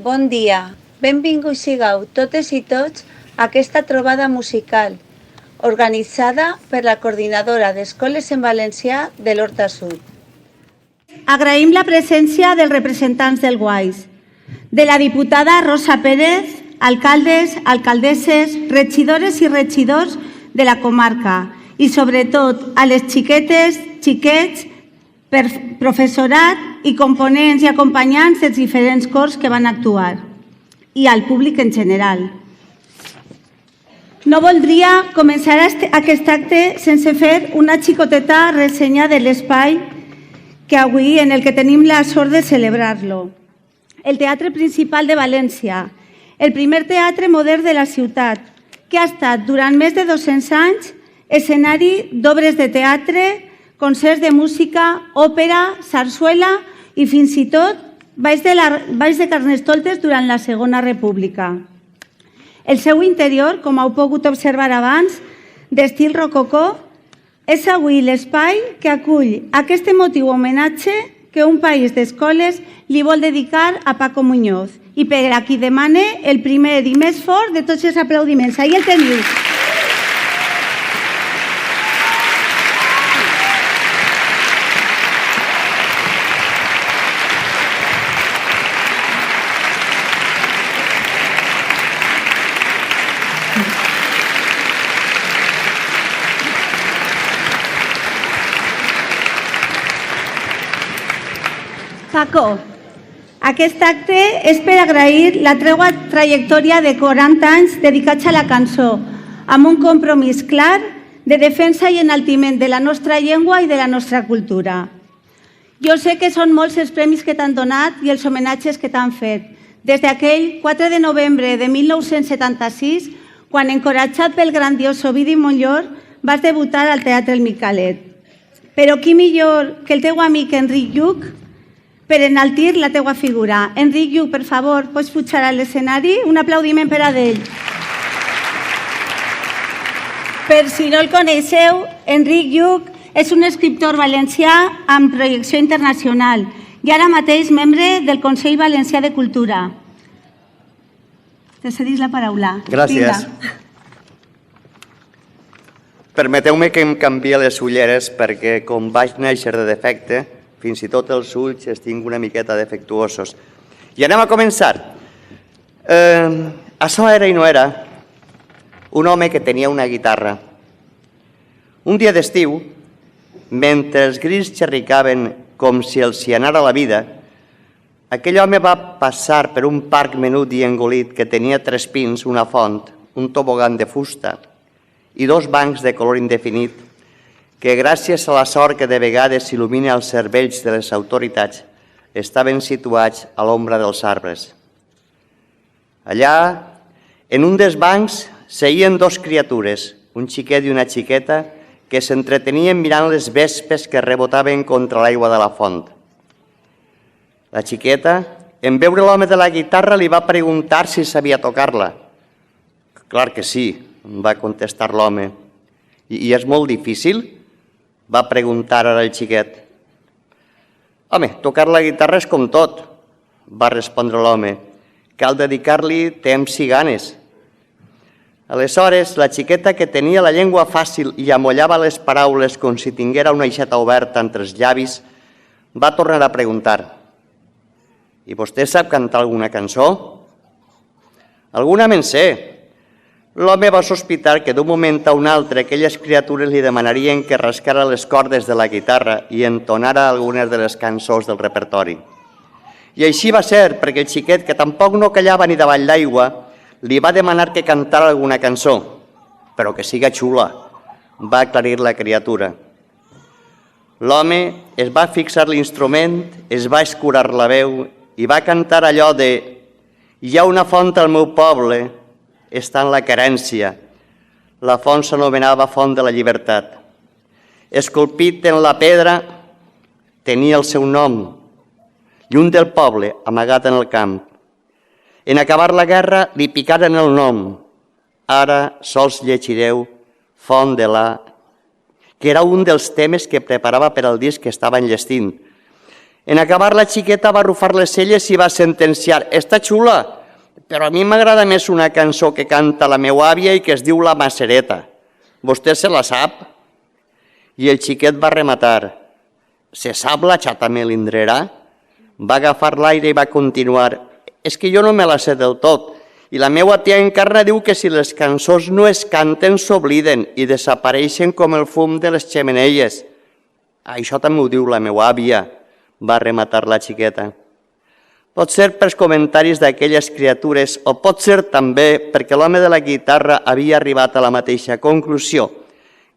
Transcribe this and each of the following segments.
Bon dia, benvinguts sigueu totes i tots a aquesta trobada musical, organitzada per la Coordinadora d'Escoles en Valencià de l'Horta Sud. Agraïm la presència dels representants del GUAIS, de la diputada Rosa Pérez, alcaldes, alcaldesses, regidores i regidors de la comarca i, sobretot, a les xiquetes, xiquets, professorat i components i acompanyants dels diferents cors que van actuar i al públic en general. No voldria començar aquest acte sense fer una xicoteta ressenya de l'espai que avui en el que tenim la sort de celebrar-lo. El Teatre Principal de València, el primer teatre modern de la ciutat, que ha estat durant més de 200 anys escenari d'obres de teatre, concerts de música, òpera, sarsuela i fins i tot balls de Carnestoltes durant la Segona República. El seu interior, com heu pogut observar abans, d'estil rococó, és avui l'espai que acull aquest emotiu homenatge que un país d'escoles li vol dedicar a Paco Muñoz i per a qui demane el primer i més fort de tots els aplaudiments. Ahí el teniu. Paco, aquest acte és per agrair la teua trajectòria de 40 anys dedicats a la cançó, amb un compromís clar de defensa i enaltiment de la nostra llengua i de la nostra cultura. Jo sé que són molts els premis que t'han donat i els homenatges que t'han fet, des d'aquell 4 de novembre de 1976, quan, encoratjat pel grandiós Ovidi Montllor, vas debutar al Teatre El Micalet. Però qui millor que el teu amic Enric Lluch per enaltir la teua figura. Enric Lluch, per favor, pots pujar a l'escenari? Un aplaudiment per a ell. Per si no el coneixeu, Enric Lluch és un escriptor valencià amb projecció internacional i ara mateix membre del Consell Valencià de Cultura. Te cedís la paraula. Gràcies. Permeteu-me que em canviï les ulleres perquè, com vaig néixer de defecte, fins i tot els ulls els tinc una miqueta defectuosos. I anem a començar. Això era i no era un home que tenia una guitarra. Un dia d'estiu, mentre els grills xerricaven com si els hi anara la vida, aquell home va passar per un parc menut i engolit que tenia 3 pins, una font, un tobogan de fusta i 2 bancs de color indefinit que, gràcies a la sort que de vegades s'il·lumina els cervells de les autoritats, estaven situats a l'ombra dels arbres. Allà, en un dels bancs, seien 2 criatures, un xiquet i una xiqueta, que s'entretenien mirant les vespes que rebotaven contra l'aigua de la font. La xiqueta, en veure l'home de la guitarra, li va preguntar si sabia tocar-la. Clar que sí, va contestar l'home. I és molt difícil? Va preguntar ara el xiquet. Home, tocar la guitarra és com tot, va respondre l'home. Cal dedicar-li temps i ganes. Aleshores, la xiqueta, que tenia la llengua fàcil i amollava les paraules com si tinguera una aixeta oberta entre els llavis, va tornar a preguntar. I vostè sap cantar alguna cançó? Alguna me'n sé. L'home va sospitar que d'un moment a un altre aquelles criatures li demanarien que rascara les cordes de la guitarra i entonara algunes de les cançons del repertori. I així va ser, perquè el xiquet, que tampoc no callava ni davall l'aigua, li va demanar que cantara alguna cançó, però que siga xula, va aclarir la criatura. L'home es va fixar l'instrument, es va escurar la veu i va cantar allò de «Hi ha una font al meu poble, està en la querència. La font s'anomenava Font de la Llibertat. Esculpit en la pedra tenia el seu nom, lluny del poble, amagat en el camp. En acabar la guerra li picaren el nom. Ara sols llegireu Font de la... que era un dels temes que preparava per al disc que estava enllestint. En acabar, la xiqueta va arrufar les celles i va sentenciar: «Està xula, però a mi m'agrada més una cançó que canta la meva àvia i que es diu La Macereta. Vostè se la sap?» I el xiquet va rematar: «Se sap la xata melindrera?» Va agafar l'aire i va continuar: «És que jo no me la sé del tot, i la meva tia Encarna diu que si les cançons no es canten s'obliden i desapareixen com el fum de les xemeneies». «Això també ho diu la meva àvia», va rematar la xiqueta. Pot ser pels comentaris d'aquelles criatures o pot ser també perquè l'home de la guitarra havia arribat a la mateixa conclusió,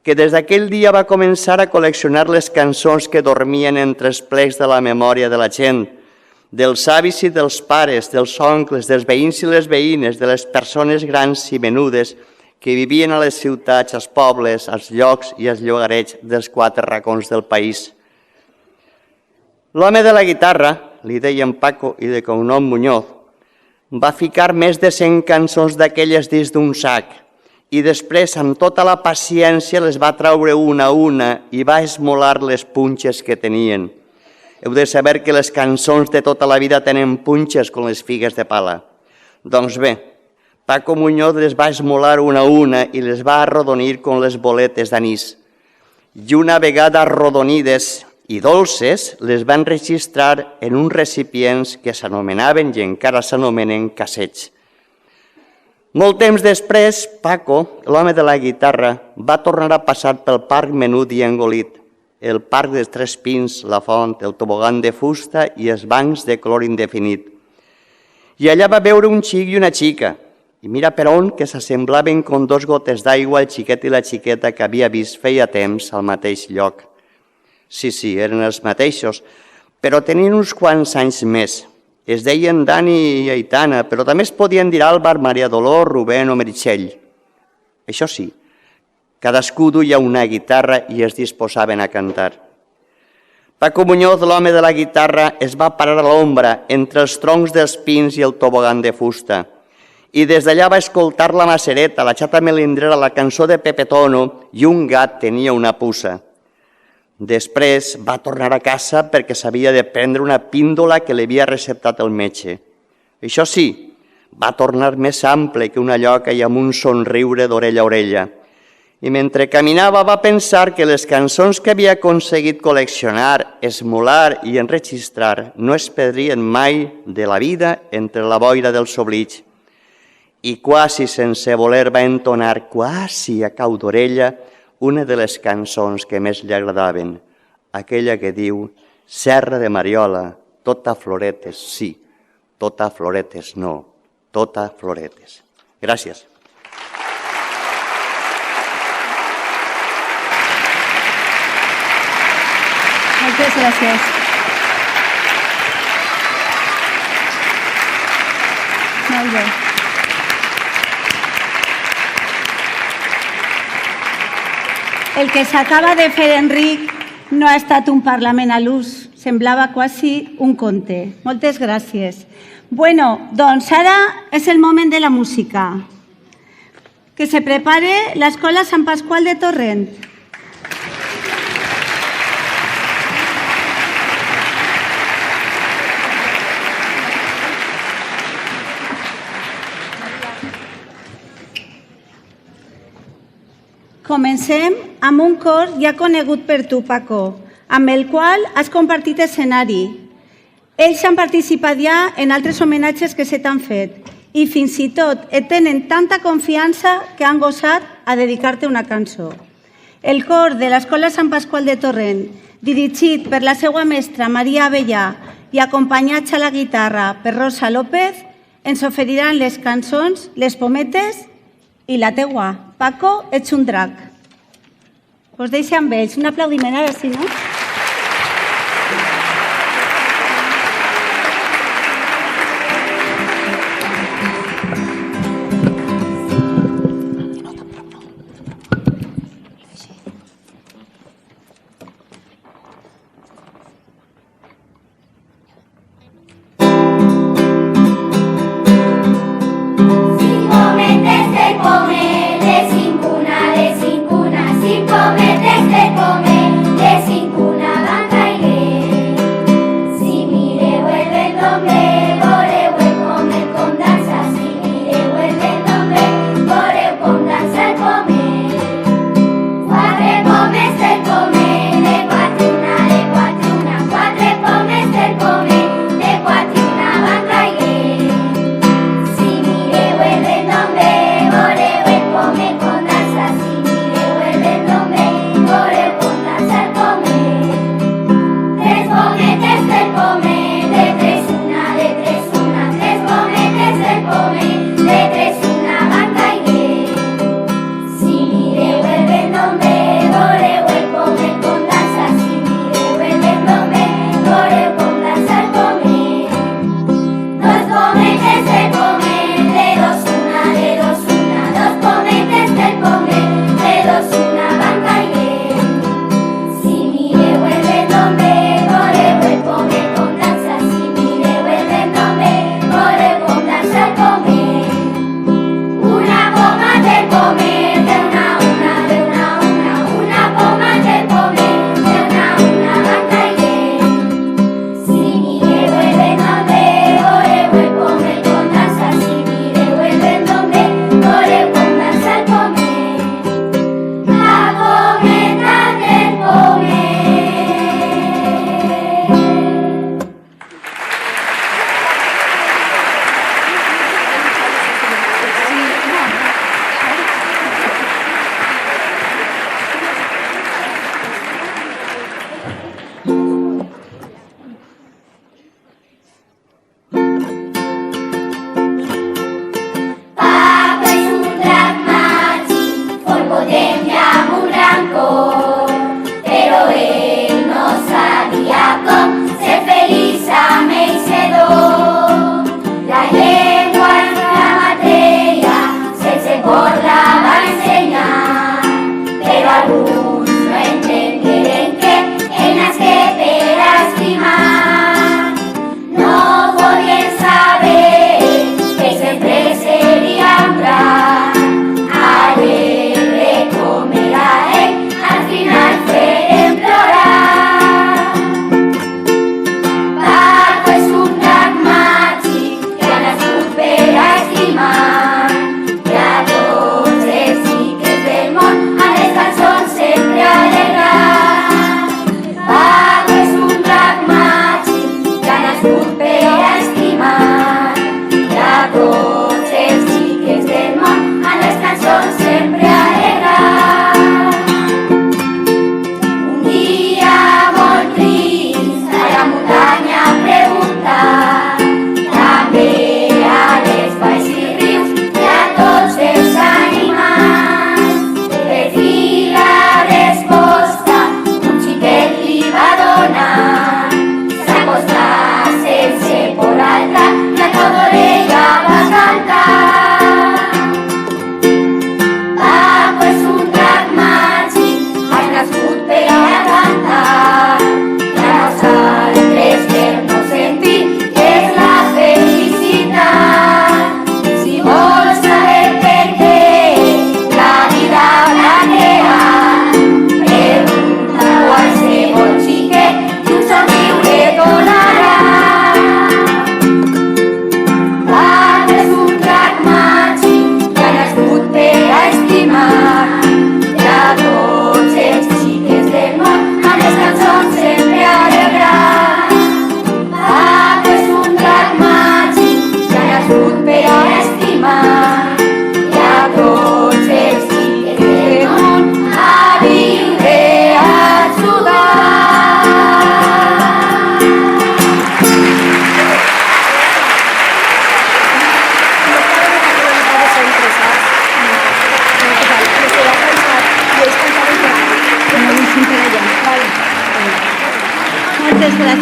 que des d'aquell dia va començar a col·leccionar les cançons que dormien entre els plecs de la memòria de la gent, dels avis i dels pares, dels oncles, dels veïns i les veïnes, de les persones grans i menudes que vivien a les ciutats, als pobles, als llocs i als llogarets dels 4 racons del país. L'home de la guitarra, li deien Paco i de cognom Muñoz, va ficar més de 100 cançons d'aquelles dins d'un sac i després, amb tota la paciència, les va treure una a una i va esmolar les punxes que tenien. Heu de saber que les cançons de tota la vida tenen punxes com les figues de pala. Doncs bé, Paco Muñoz les va esmolar una a una i les va arrodonir com les boletes d'anís. I una vegada arrodonides i dolces, les van registrar en uns recipients que s'anomenaven i encara s'anomenen cassets. Molt temps després, Paco, l'home de la guitarra, va tornar a passar pel Parc Menut i Engolit, el Parc dels 3 Pins, la Font, el tobogan de fusta i els bancs de color indefinit. I allà va veure un xic i una xica, i mira per on que s'assemblaven com 2 gotes d'aigua el xiquet i la xiqueta que havia vist feia temps al mateix lloc. Sí, eren els mateixos, però tenien uns quants anys més. Es deien Dani i Aitana, però també es podien dir Àlvar, Maria Dolor, Rubén o Meritxell. Això sí, cadascú duia una guitarra i es disposaven a cantar. Paco Muñoz, l'home de la guitarra, es va parar a l'ombra entre els troncs dels pins i el tobogan de fusta. I des d'allà va escoltar la Macereta, la xata melindrera, la cançó de Pepe Tono i un gat tenia una puça. Després va tornar a casa perquè s'havia de prendre una píndola que li havia receptat el metge. Això sí, va tornar més ample que una lloca i amb un somriure d'orella a orella. I mentre caminava va pensar que les cançons que havia aconseguit col·leccionar, esmolar i enregistrar no es perdrien mai de la vida entre la boira dels oblits. I quasi sense voler va entonar, quasi a cau d'orella, una de les cançons que més li agradaven, aquella que diu «Serra de Mariola, tota floretes, sí, tota floretes no, tota floretes». Gràcies. Moltes gràcies. Molt bé. El que s'acaba de fer Enric no ha estat un parlament a l'ús, semblava quasi un conte. Moltes gràcies. Bueno, doncs ara és el moment de la música. Que se prepare l'Escola Sant Pasqual de Torrent. Comencem amb un cor ja conegut per tu, Paco, amb el qual has compartit escenari. Ells han participat ja en altres homenatges que se t'han fet i fins i tot et tenen tanta confiança que han gosat a dedicar-te una cançó. El cor de l'Escola Sant Pasqual de Torrent, dirigit per la seva mestra Maria Avellà i acompanyats a la guitarra per Rosa López, ens oferiran les cançons Les Pometes i la teua. Paco, ets un drac. Us deixo amb ells. Un aplaudiment ara, si no? Sin comer, de 5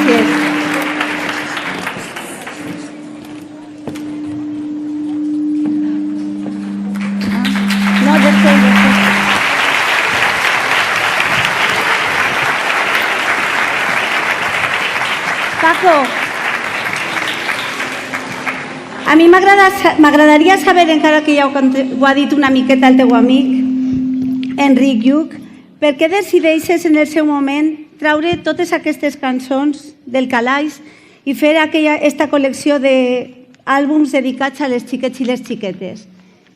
Gràcies. No, després. Paco, a mi m'agradaria saber, encara que ja ho ha dit una miqueta el teu amic, Enric Lluc, per què decideixes en el seu moment traure totes aquestes cançons del calaix i fer aquesta col·lecció d'àlbums dedicats a les xiquets i les xiquetes?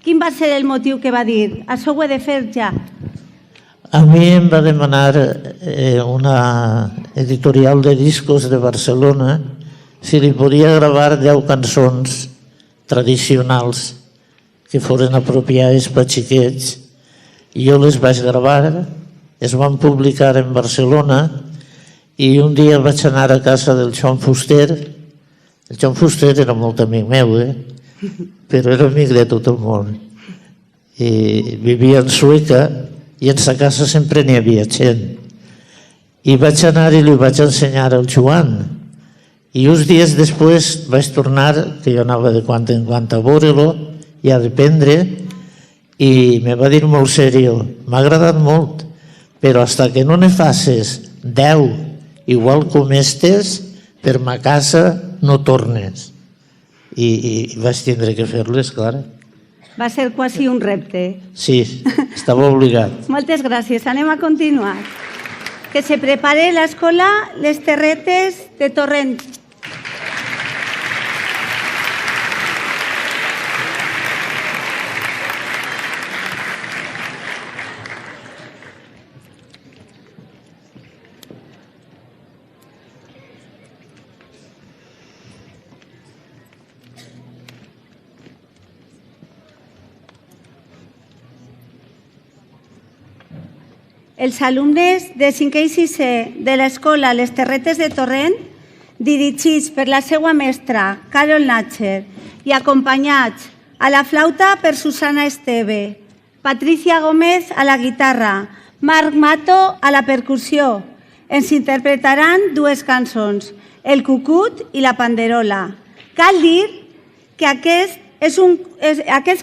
Quin va ser el motiu que va dir, això ho he de fer ja? A mi em va demanar una editorial de discos de Barcelona si li podia gravar 10 cançons tradicionals que foren apropiades per xiquets. I jo les vaig gravar, es van publicar en Barcelona i un dia vaig anar a casa del Joan Fuster. El Joan Fuster era molt amic meu, però era amic de tot el món. I vivia en Sueca i en sa casa sempre n'hi havia gent. I vaig anar i li vaig ensenyar al Joan. I uns dies després vaig tornar, que jo anava de quan en quant a veure-lo i a aprendre, i me va dir molt seriós, m'ha agradat molt, però hasta que no ne faces 10 igual com estes, per ma casa no tornes. I vaig tindre que fer-les, clar. Va ser quasi un repte. Sí, estava obligat. Moltes gràcies. Anem a continuar. Que se prepare l'escola Les Terretes de Torrent. Els alumnes de 5è i 6è de l'escola Les Terretes de Torrent, dirigits per la seva mestra, Carol Natcher, i acompanyats a la flauta per Susana Esteve, Patricia Gómez a la guitarra, Marc Mato a la percussió, ens interpretaran 2 cançons, El Cucut i La Panderola. Cal dir que aquest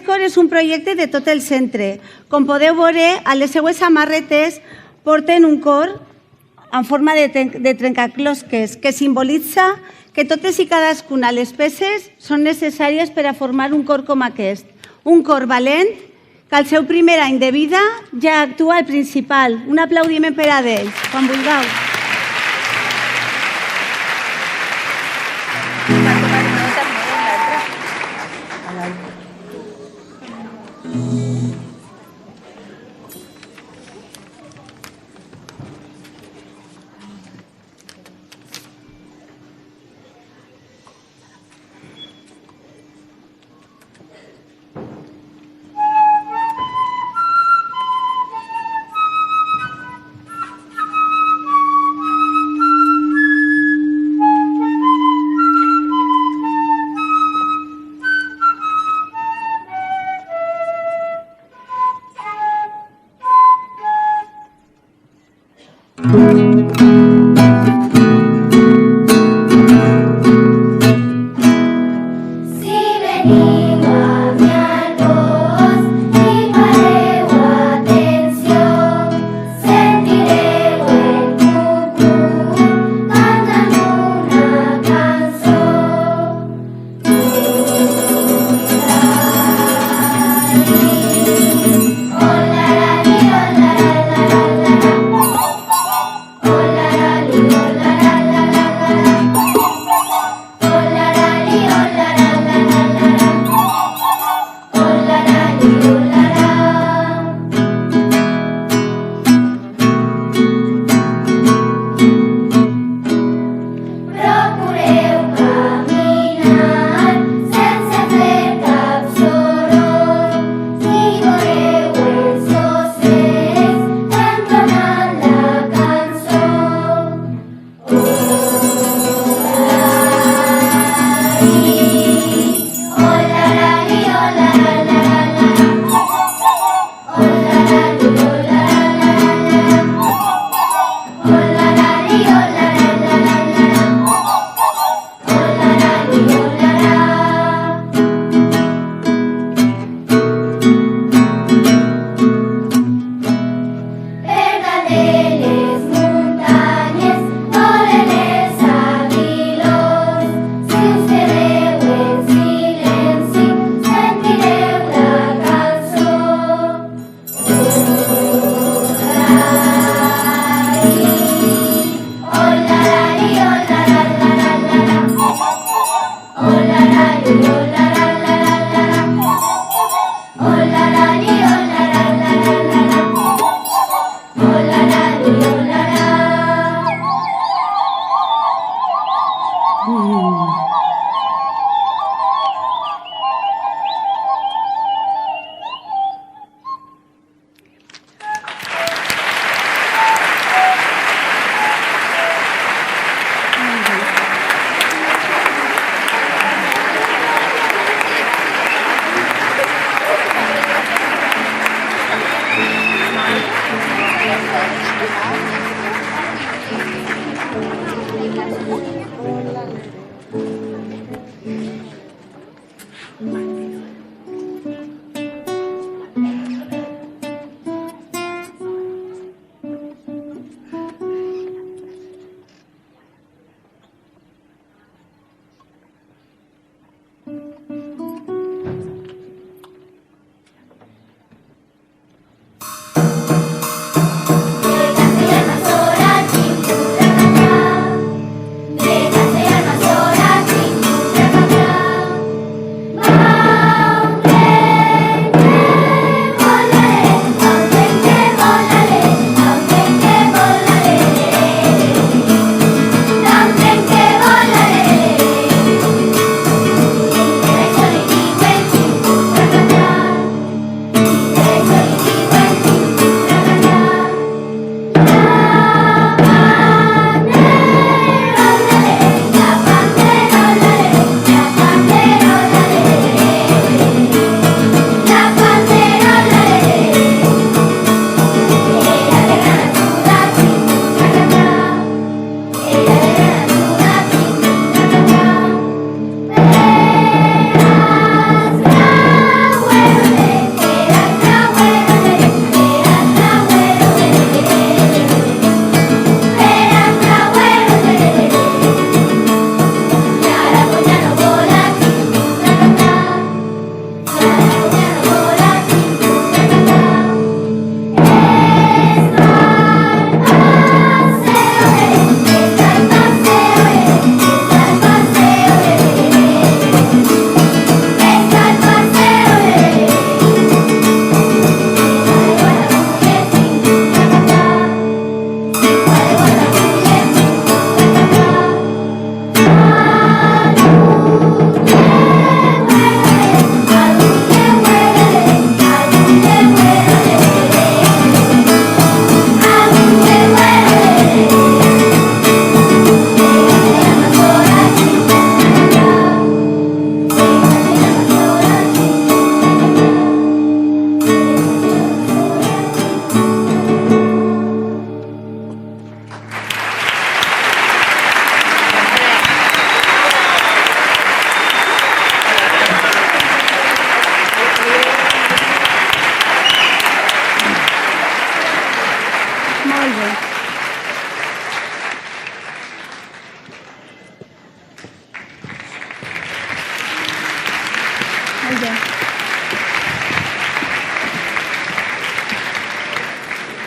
cor és un projecte de tot el centre. Com podeu veure, a les seues samarretes porten un cor en forma de trencaclosques que simbolitza que totes i cadascuna les peces són necessàries per a formar un cor com aquest. Un cor valent que al seu primer any de vida ja actua al principal. Un aplaudiment per a ells, quan vulgueu.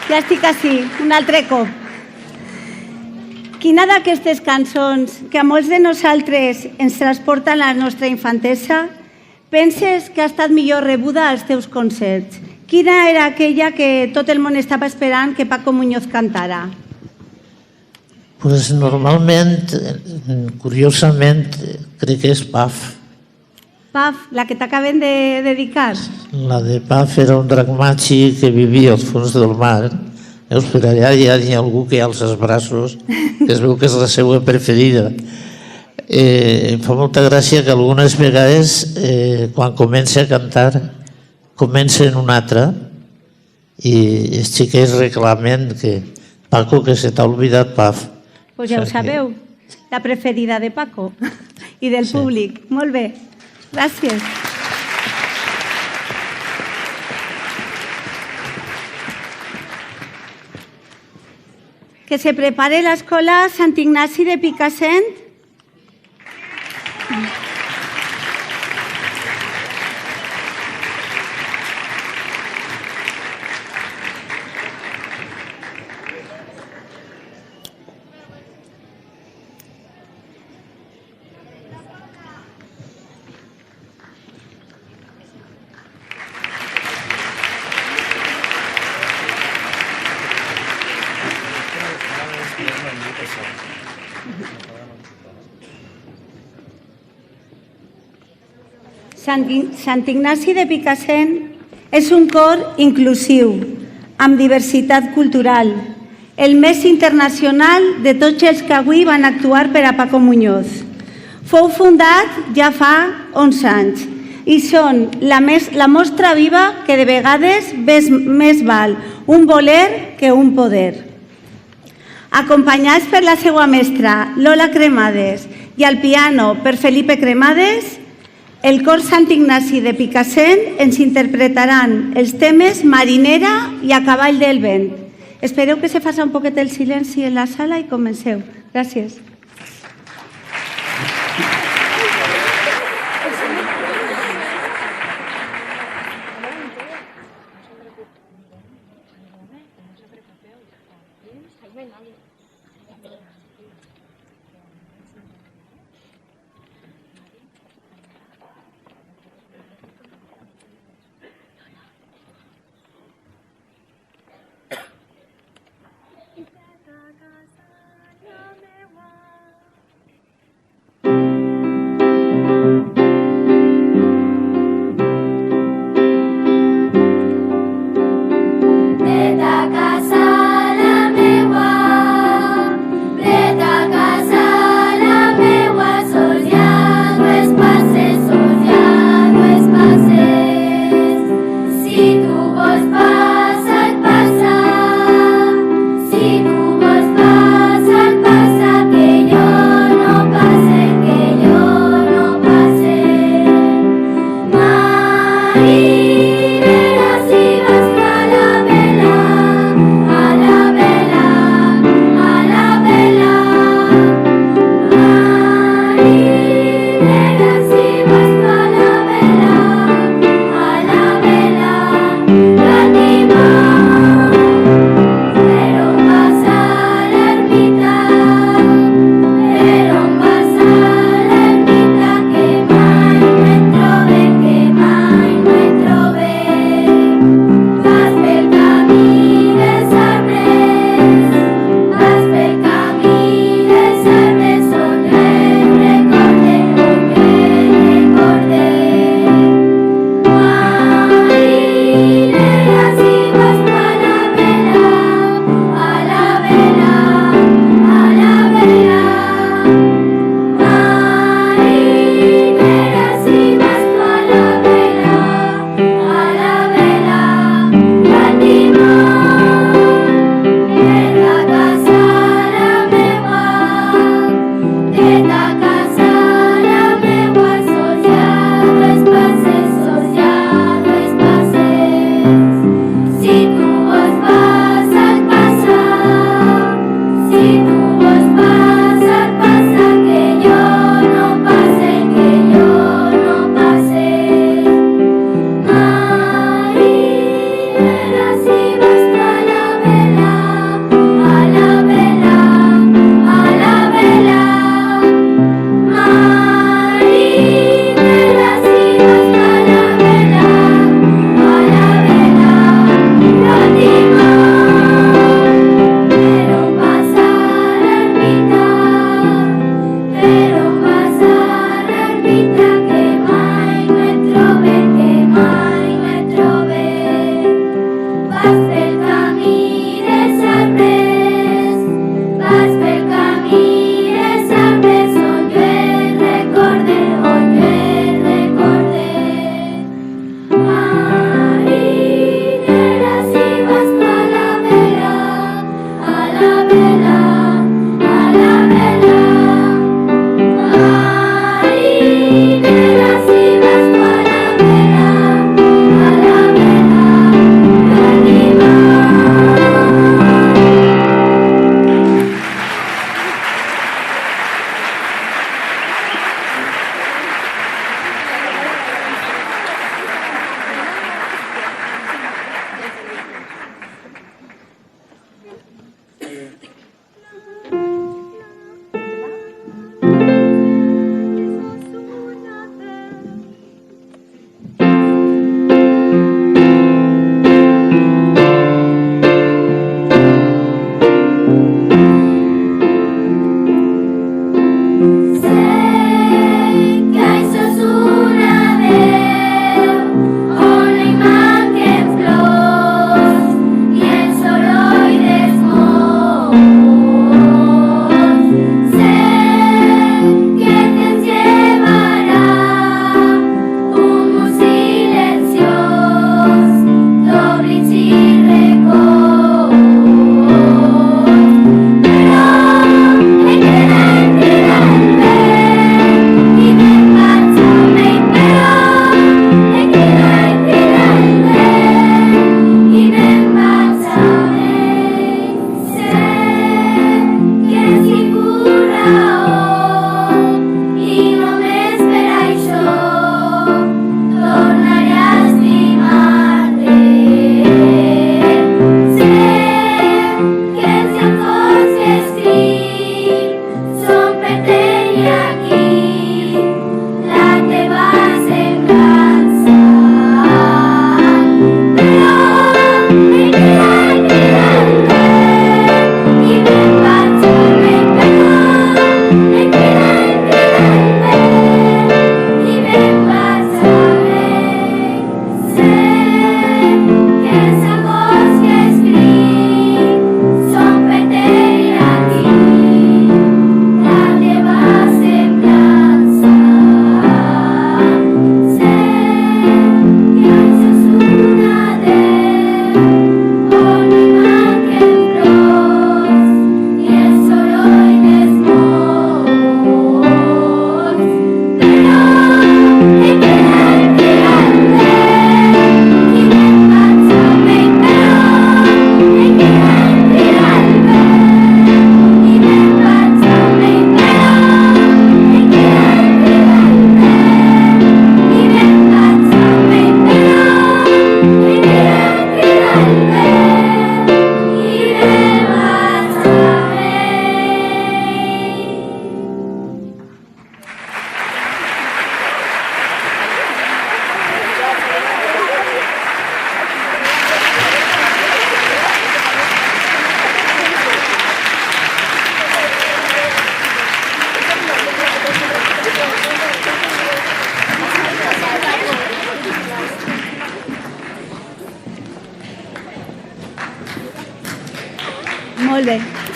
Ja estic així, un altre cop. Quina d'aquestes cançons que a molts de nosaltres ens transporta a la nostra infantesa penses que ha estat millor rebuda als teus concerts? Quina era aquella que tot el món estava esperant que Paco Muñoz cantara? Pues normalment, curiosament, crec que és Paf. Paf, la que t'acaben de dedicar. La de Paf era un drac màgic que vivia al fons del mar. Veus, per allà hi ha algú que alça els braços, que es veu que és la seva preferida. Em fa molta gràcia que algunes vegades, quan comença a cantar, comença en una altra i els xiquets reclamen que Paco, que se t'ha oblidat Paf. Pues ja ho sabeu, la preferida de Paco i del públic. Molt bé, gràcies. Que se prepare l'escola Sant Ignasi de Picassent. Sant Ignasi de Picassent és un cor inclusiu, amb diversitat cultural, el més internacional de tots els que avui van actuar per a Paco Muñoz. Fou fundat ja fa 11 anys i són la mostra viva que de vegades més val un voler que un poder. Acompanyats per la seva mestra Lola Cremades i al piano per Felipe Cremades, el cor Sant Ignasi de Picassent ens interpretaran els temes Marinera i A cavall del vent. Espereu que se faci un poquet el silenci en la sala i comenceu. Gràcies. Casa, casa, la meua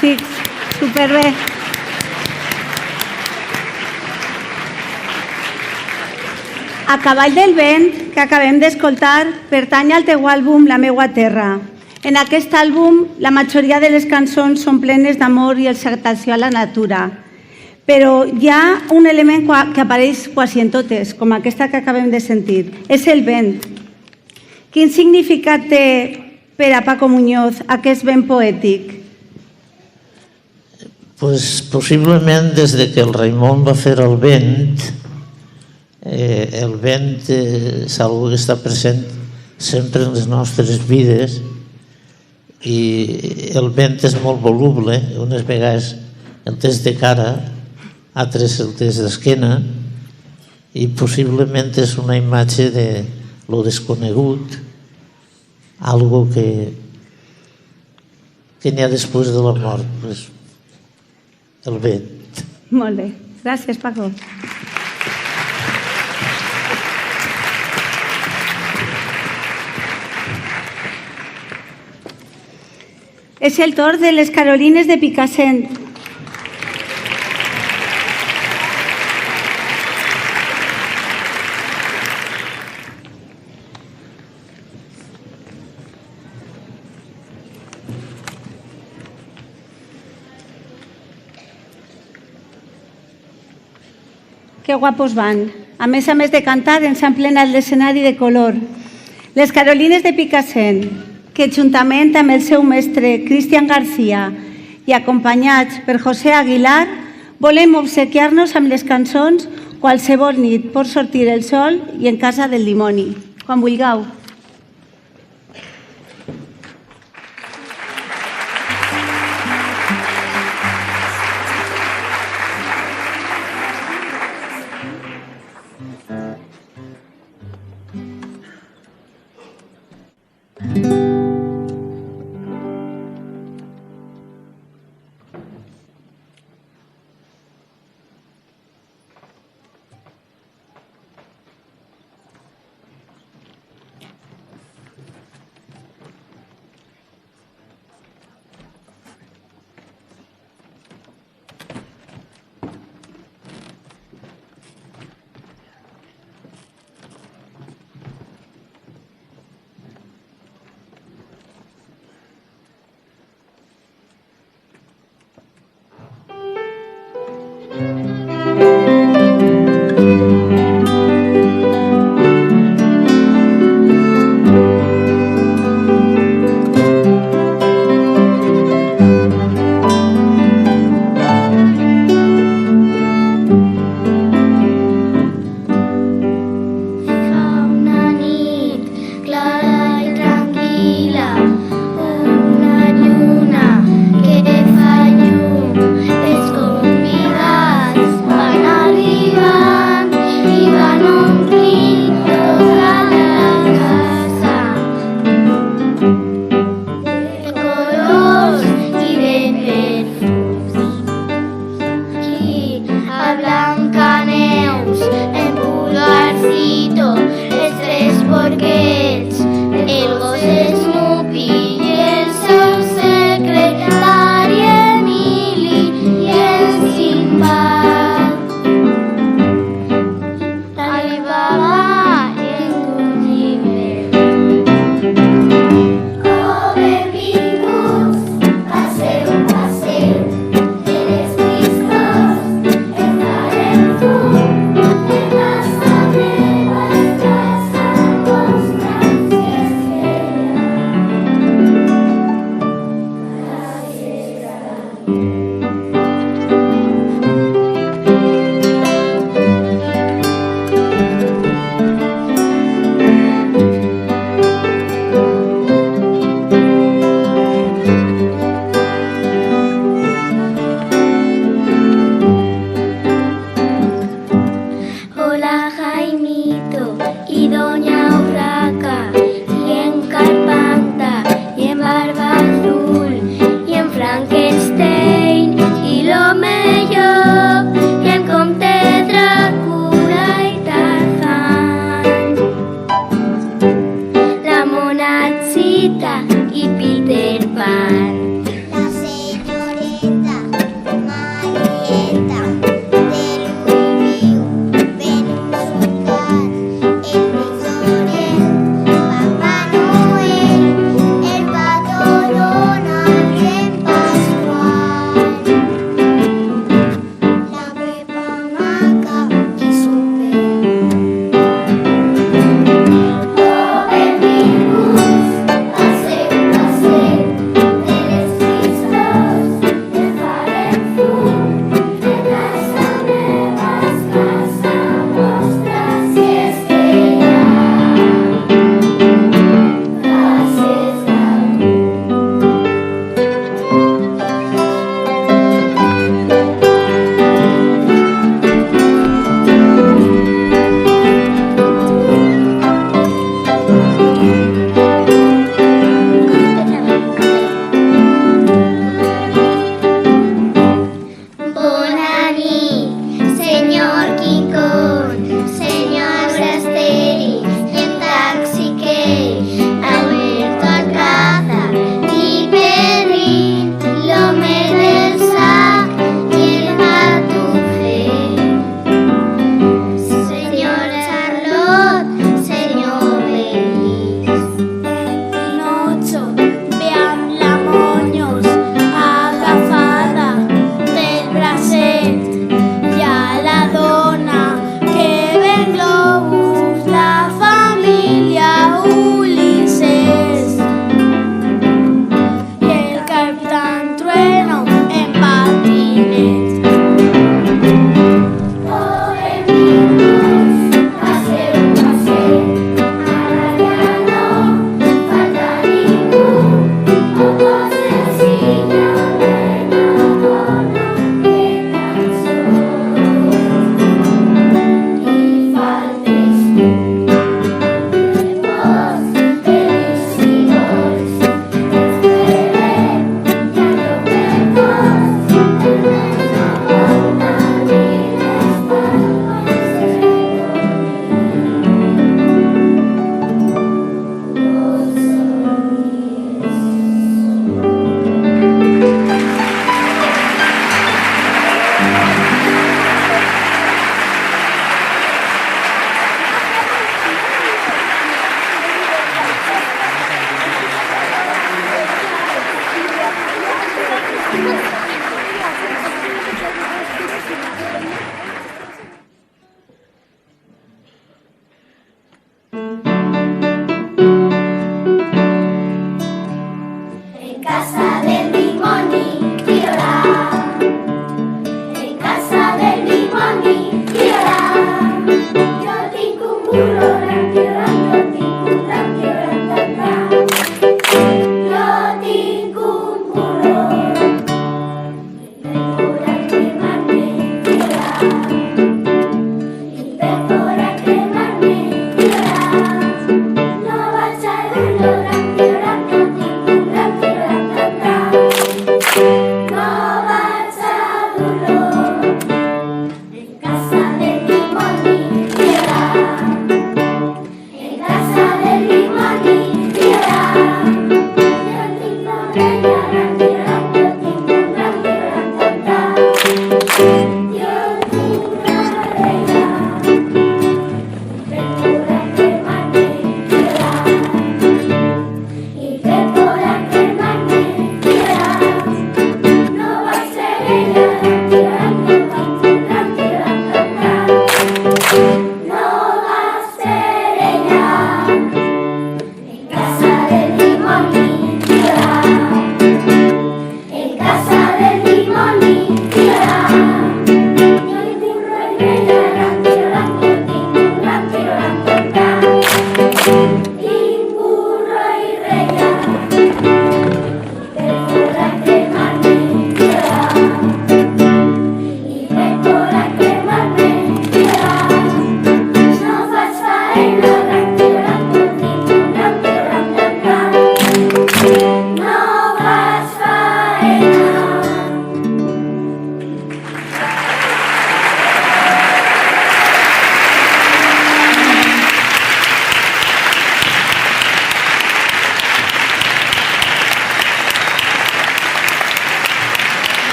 Sí, superbé. A cavall del vent, que acabem d'escoltar, pertany al teu àlbum La meua terra. En aquest àlbum, la majoria de les cançons són plenes d'amor i exaltació a la natura. Però hi ha un element que apareix quasi en totes, com aquesta que acabem de sentir. És el vent. Quin significat té per a Paco Muñoz aquest vent poètic? Pues possiblement des de que el Raimon va fer el vent és algo que està present sempre en les nostres vides i el vent és molt voluble, unes vegades el tens de cara, altres el tens d'esquena i possiblement és una imatge de lo desconegut, algo que n'hi ha després de la mort, pues, el vent. Molt bé. Gràcies, Paco. És el torn de les Carolines de Picassent. Que guapos van. A més de cantar, ens han plenat l'escenari de color. Les Carolines de Picassent, que juntament amb el seu mestre Cristian García i acompanyats per José Aguilar, volem obsequiar-nos amb les cançons Qualsevol nit pot sortir el sol i En casa del dimoni. Quan vulgueu.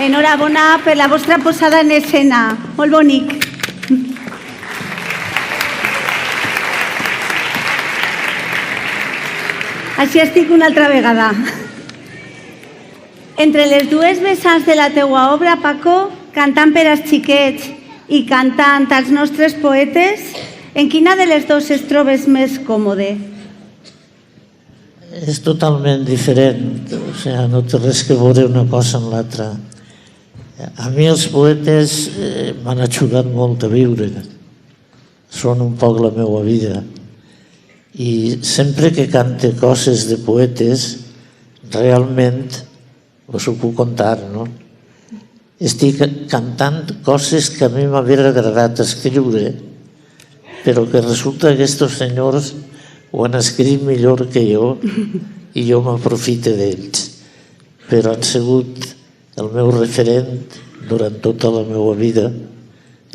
Enhorabona per la vostra posada en escena. Molt bonic. Així estic una altra vegada. Entre les dues vessants de la teua obra, Paco, cantant per als xiquets i cantant als nostres poetes, en quina de les dues es trobes més còmode? És totalment diferent, o sigui, no té res que veure una cosa amb l'altra. A mi els poetes m'han ajudat molt a viure, són un poc la meva vida. I sempre que cante coses de poetes, realment us ho puc contar, no? Estic cantant coses que a mi m'havia agradat escriure, però que resulta que aquests senyors ho han escrit millor que jo i jo m'aprofito d'ells. Però han sigut el meu referent durant tota la meva vida,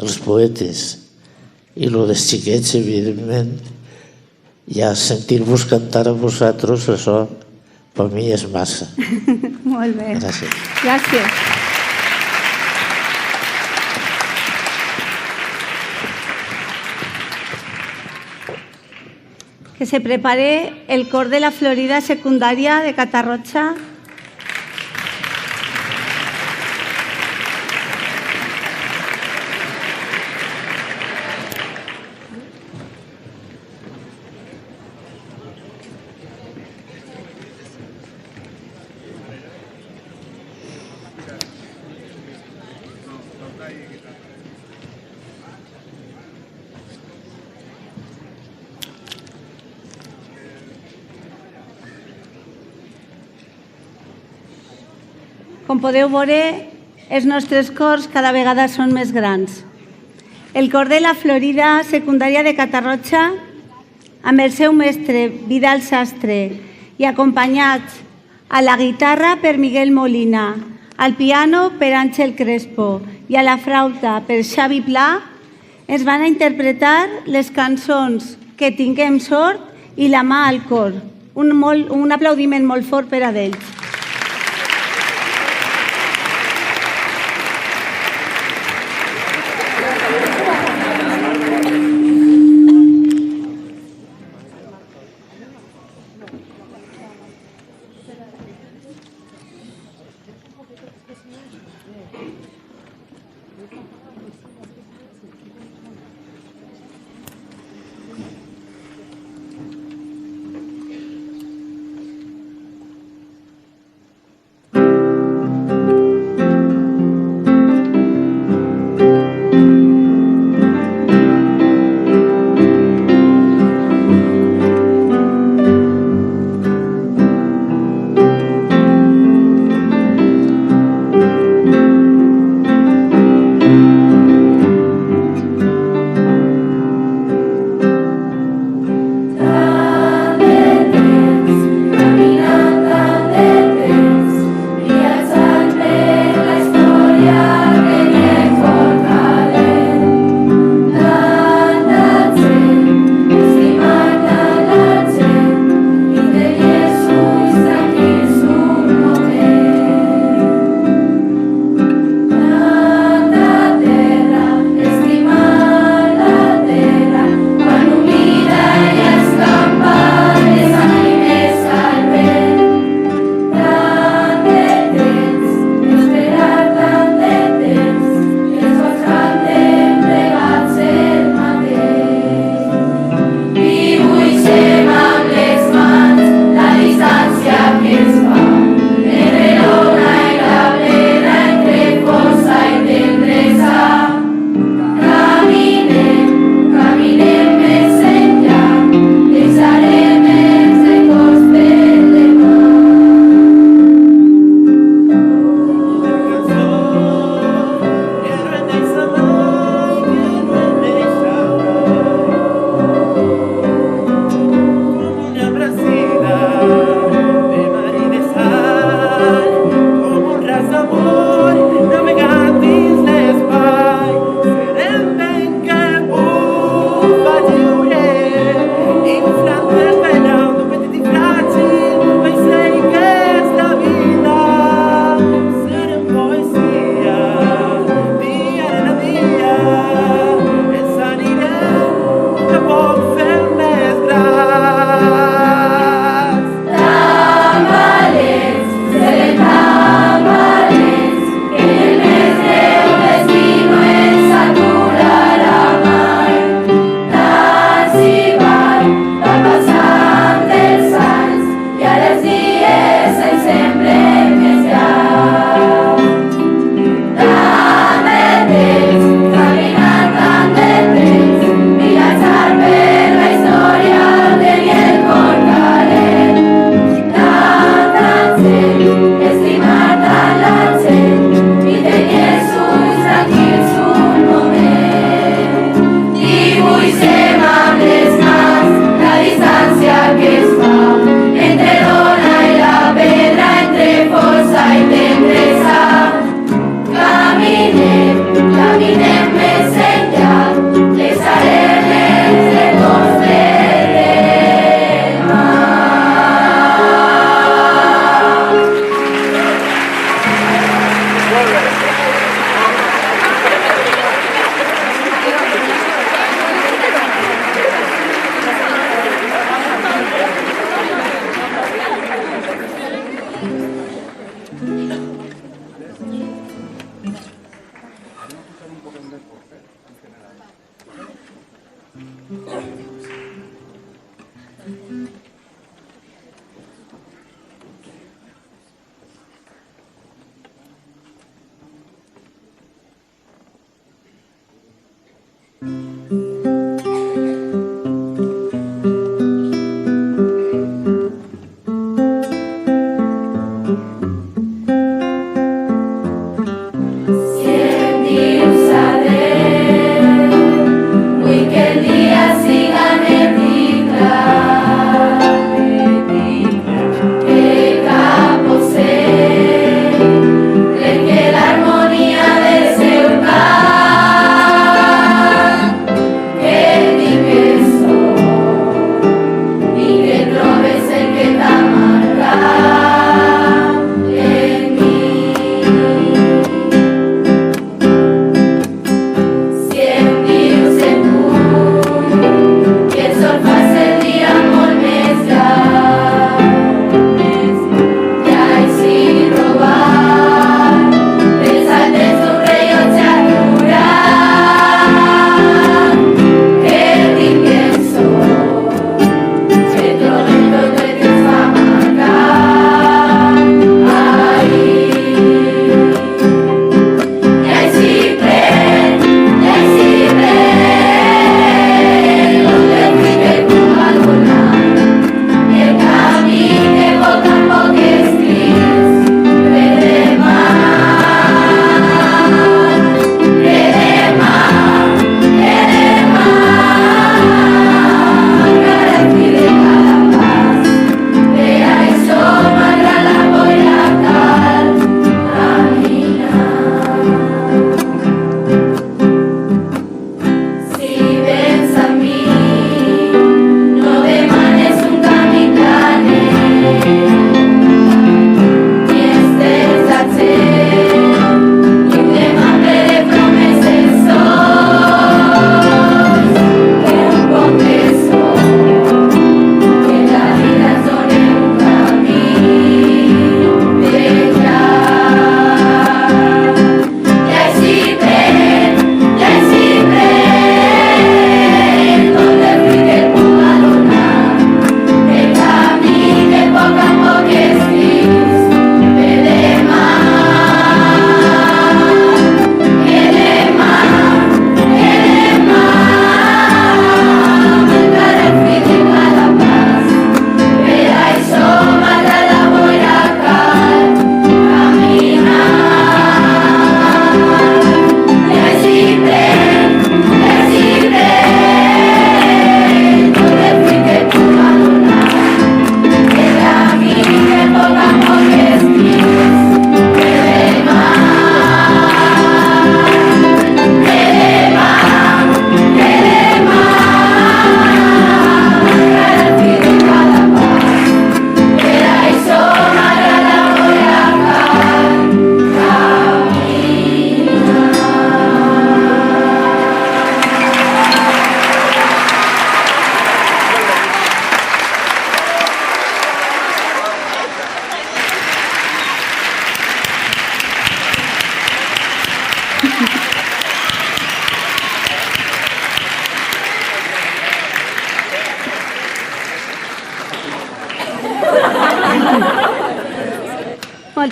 els poetes. I el dels xiquets, evidentment, ja sentir-vos cantar a vosaltres, això per mi és massa. Molt bé. Gràcies. Gràcies. Que se prepare el cor de la Florida secundària de Catarroja. Com podeu veure, els nostres cors cada vegada són més grans. El cor de la Florida secundària de Catarroja, amb el seu mestre Vidal Sastre i acompanyats a la guitarra per Miguel Molina, al piano per Àngel Crespo i a la flauta per Xavi Pla, ens van a interpretar les cançons Que tinguem sort i La mà al cor. Un aplaudiment molt fort per a ells.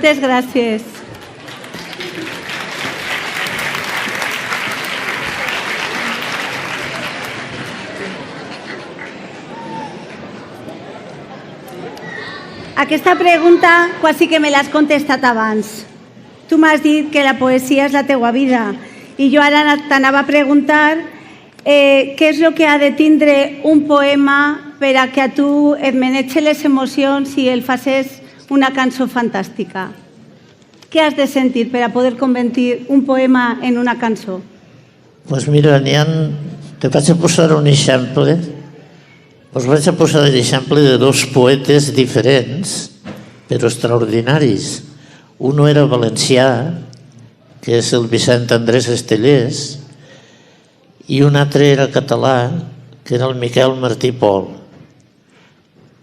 Moltes gràcies. Aquesta pregunta quasi que me l'has contestat abans. Tu m'has dit que la poesia és la teua vida i jo ara t'anava a preguntar què és el que ha de tindre un poema per a que a tu et menege les emocions i el faces una cançó fantàstica. Què has de sentir per a poder convertir un poema en una cançó? Doncs mira, te vaig a posar un exemple. Us vaig a posar l'exemple de dos poetes diferents, però extraordinaris. Un era valencià que és el Vicent Andrés Estellés, i un altre era català, que era el Miquel Martí Pol.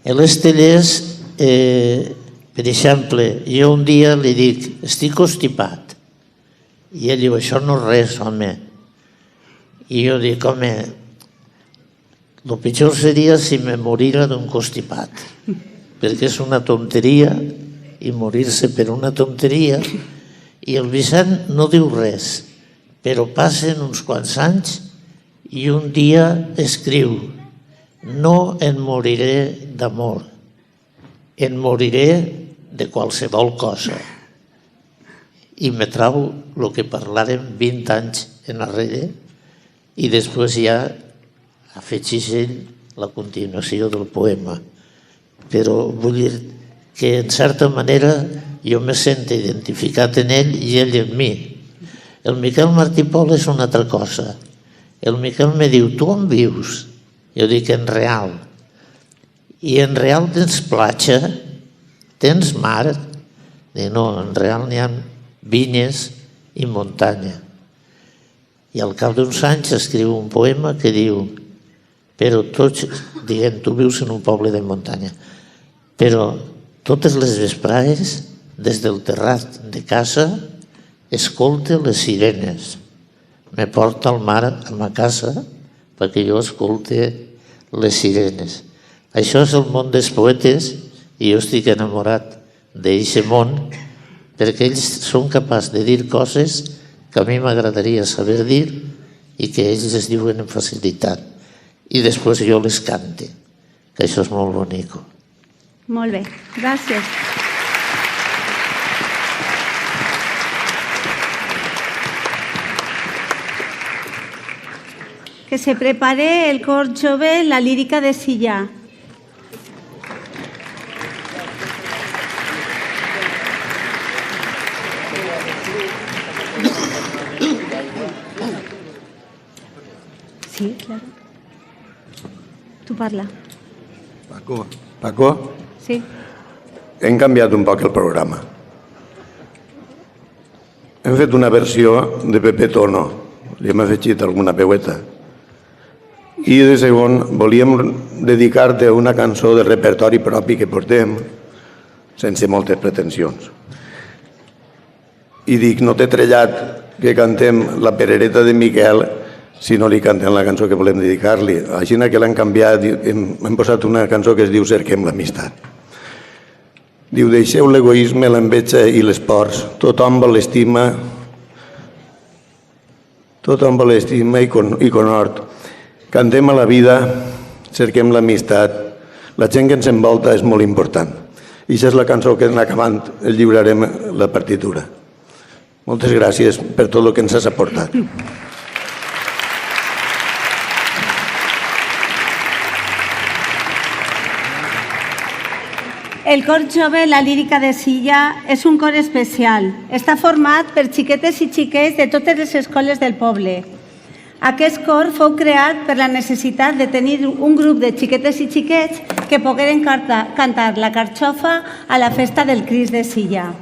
L'Estellés, per exemple, jo un dia li dic, estic constipat. I ell diu, això no és res, home. I jo dic, home, el pitjor seria si me morira d'un constipat, perquè és una tonteria i morir-se per una tonteria. I el Vicent no diu res, però passen uns quants anys i un dia escriu, no en moriré d'amor, en moriré de qualsevol cosa. I me trau el que parlàrem 20 anys enrere i després ja afegeix ell la continuació del poema. Però vull dir que en certa manera jo me sento identificat en ell i ell en mi. El Miquel Martí Pol és una altra cosa. El Miquel me diu, tu on vius? Jo dic, en Real. I en Real tens platja? Tens mar? Dic, no, en Real n'hi ha vinyes i muntanya. I al cap d'uns anys escriu un poema que diu, però tots, dient, tu vius en un poble de muntanya, però totes les vesprades, des del terrat de casa, escolte les sirenes. Me porta al mar a ma casa perquè jo escolte les sirenes. Això és el món dels poetes i jo estic enamorat d'aquest món perquè ells són capaços de dir coses que a mi m'agradaria saber dir i que ells les diuen amb facilitat. I després jo les cante, que això és molt bonic. Molt bé, gràcies. Que se prepare el cor jove La Lírica de Silla. Sí, claro. Tu parla. Paco? Sí. Hem canviat un poc el programa. Hem fet una versió de Pepe Tono. Li hem afegit alguna veueta. I de segon, volíem dedicar-te una cançó de repertori propi que portem, sense moltes pretensions. I dic, no t'he trellat que cantem la perereta de Miquel si no li cantem la cançó que volem dedicar-li. Així que l'hem canviat, hem posat una cançó que es diu Cerquem l'amistat. Diu, deixeu l'egoisme, l'enveja i l'esports. Tothom vol l'estima i conhort. Cantem a la vida, cerquem l'amistat. La gent que ens envolta és molt important. I això és la cançó que en acabant el lliurarem la partitura. Moltes gràcies per tot el que ens has aportat. El cor jove La Lírica de Silla és un cor especial. Està format per xiquetes i xiquets de totes les escoles del poble. Aquest cor fou creat per la necessitat de tenir un grup de xiquetes i xiquets que pogueren cantar la carxofa a la festa del Crist de Silla.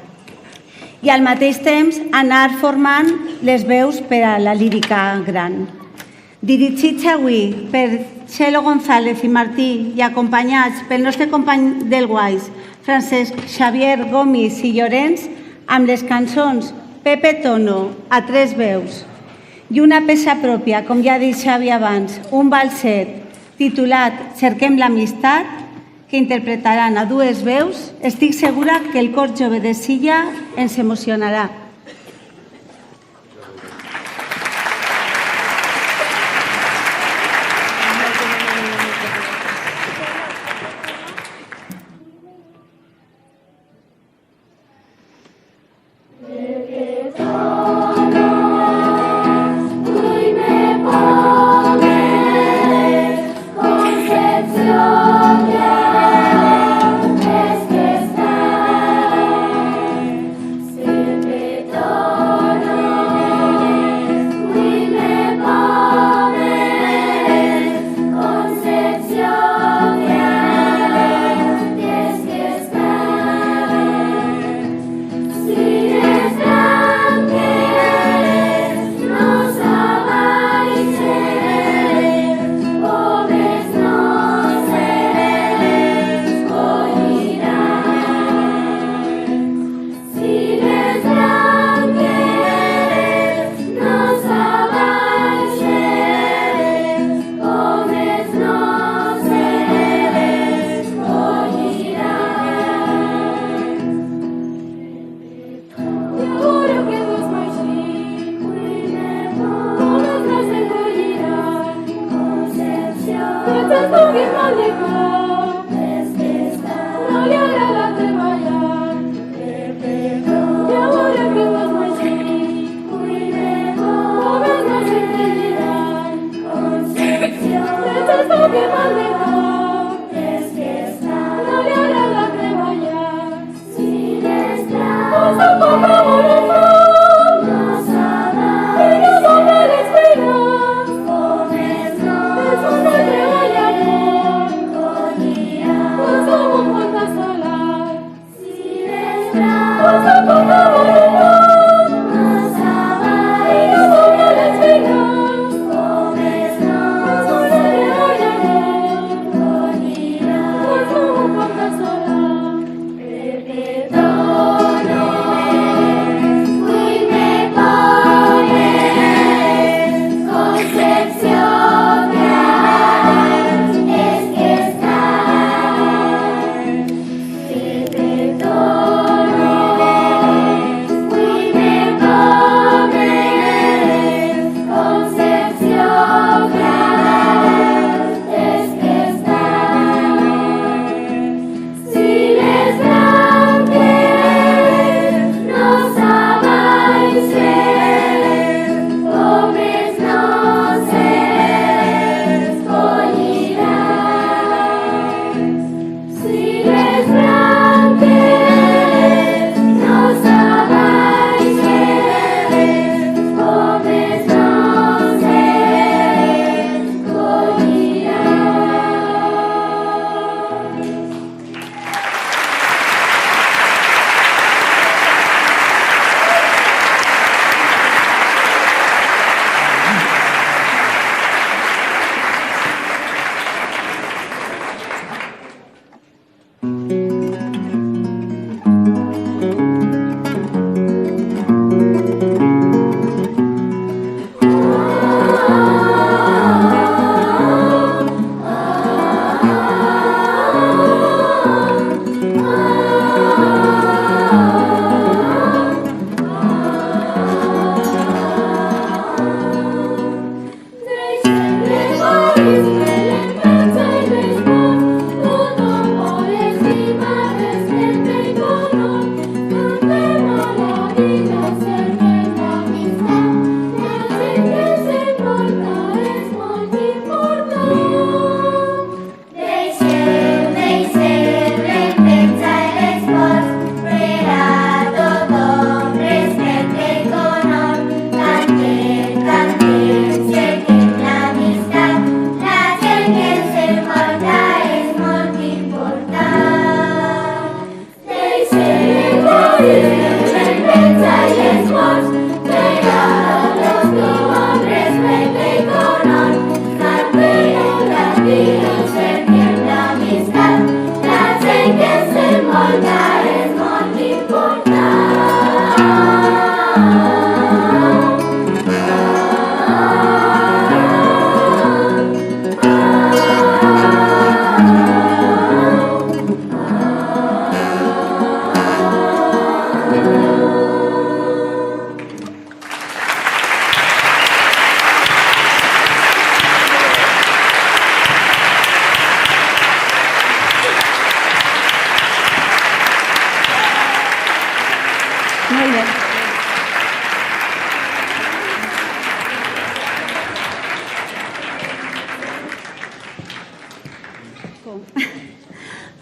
I al mateix temps anar formant les veus per a la lírica gran. Dirigits avui per Xelo González i Martí i acompanyats pel nostre company del Guais, Francesc Xavier Gomis i Llorenç, amb les cançons Pepe Tono a 3 veus i una peça pròpia, com ja ha dit Xavi abans, un balset titulat Cerquem l'amistat, que interpretaran a 2 veus, estic segura que el cor jove de Silla ens emocionarà. Siempre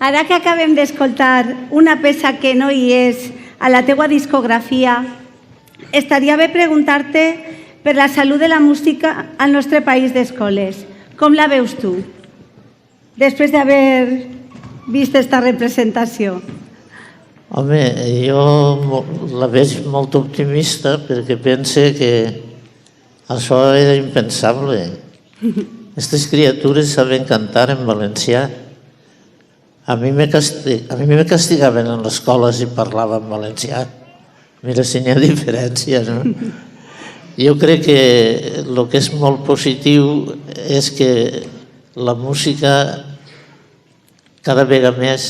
Ara que acabem d'escoltar una peça que no hi és a la teua discografia, estaria bé preguntar-te per la salut de la música al nostre país d'escoles. Com la veus tu, després d'haver vist esta representació? Home, jo la veig molt optimista perquè pense que això era impensable. Aquestes criatures saben cantar en valencià. A mi me castigaven en l'escola si parlava en valencià. Mira si n'hi ha diferència, no? Jo crec que el que és molt positiu és que la música, cada vegada més,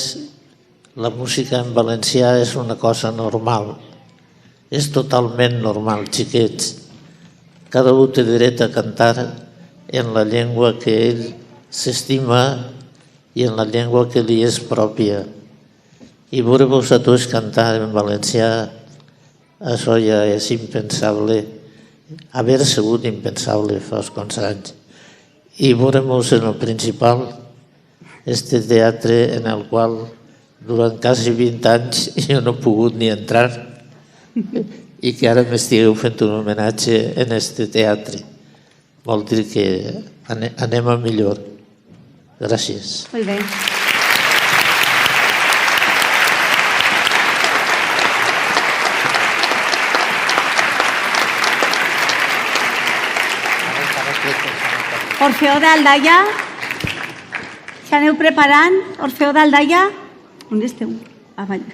la música en valencià és una cosa normal. És totalment normal, xiquets. Cada un té dret a cantar en la llengua que ell s'estima i en la llengua que li és pròpia. I veure vosaltres cantar en valencià, això ja és impensable, haver sigut impensable fa uns anys. I veurem-nos en el principal, este teatre en el qual durant quasi 20 anys jo no he pogut ni entrar i que ara m'estigueu fent un homenatge en este teatre. Vol dir que anem a millor. Gràcies. Molt bé. Orfeó d'Aldaia. S'aneu preparant? Orfeó d'Aldaia. On esteu? Avall.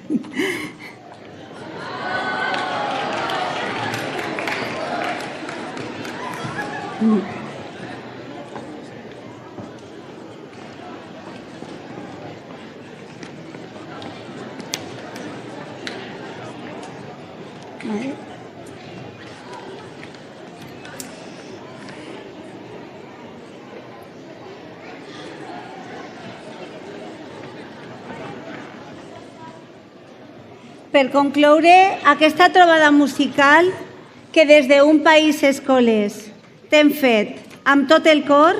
Per concloure aquesta trobada musical que des d'un país escoles t'hem fet amb tot el cor,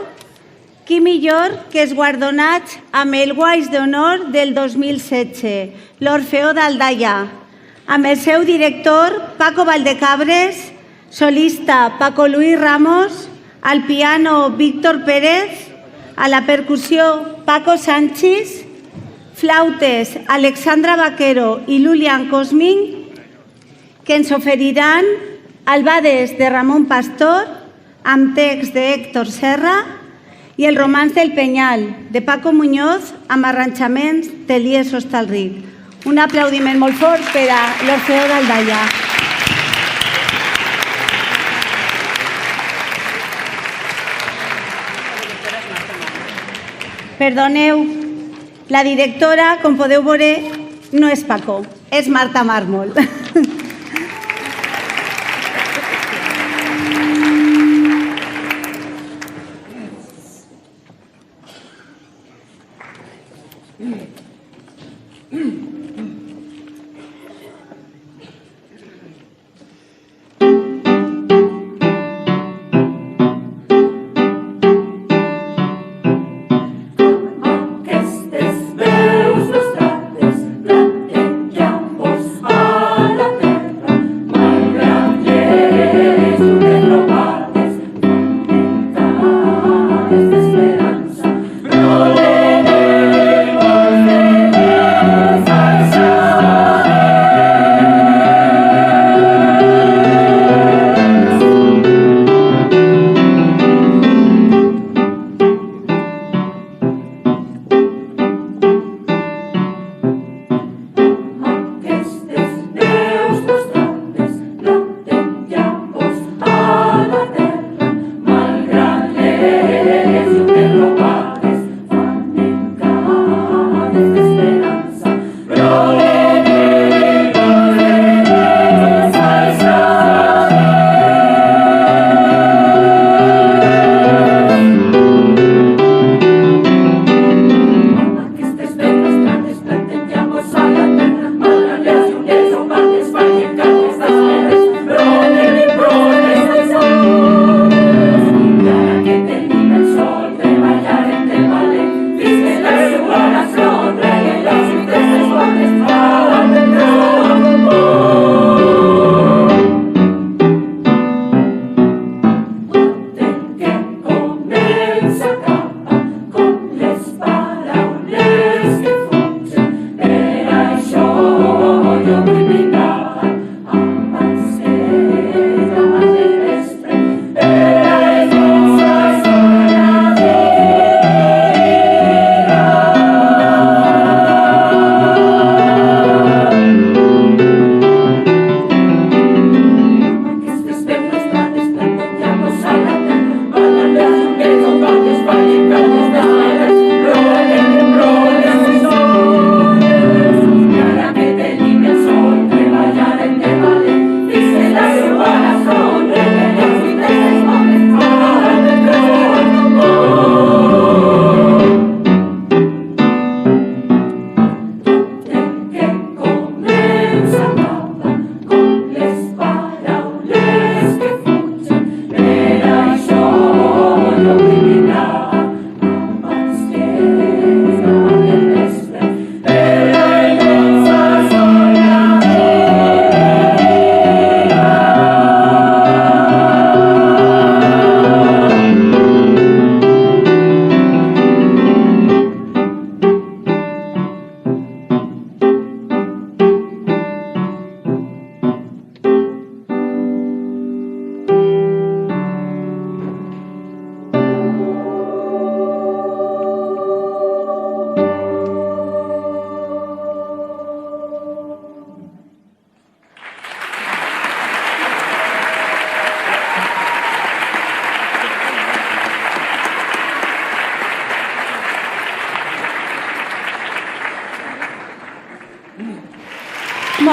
qui millor que els guardonats amb el Guaix d'Honor del 2016, l'Orfeó d'Aldaia, amb el seu director Paco Valdecabres, solista Paco Luis Ramos, al piano Víctor Pérez, a la percussió Paco Sánchez, flautes Alexandra Vaquero i Lulian Cosmin, que ens oferiran albades de Ramon Pastor, amb text d'Héctor Serra, i el romanç del Penyal, de Paco Muñoz, amb arranjaments d'Elies Hostalric. Un aplaudiment molt fort per a l'Orfeó d'Aldaia. Perdoneu, la directora, com podeu veure, no és Paco, és Marta Mármol. Aquestes veus nostrades, platejant-vos a la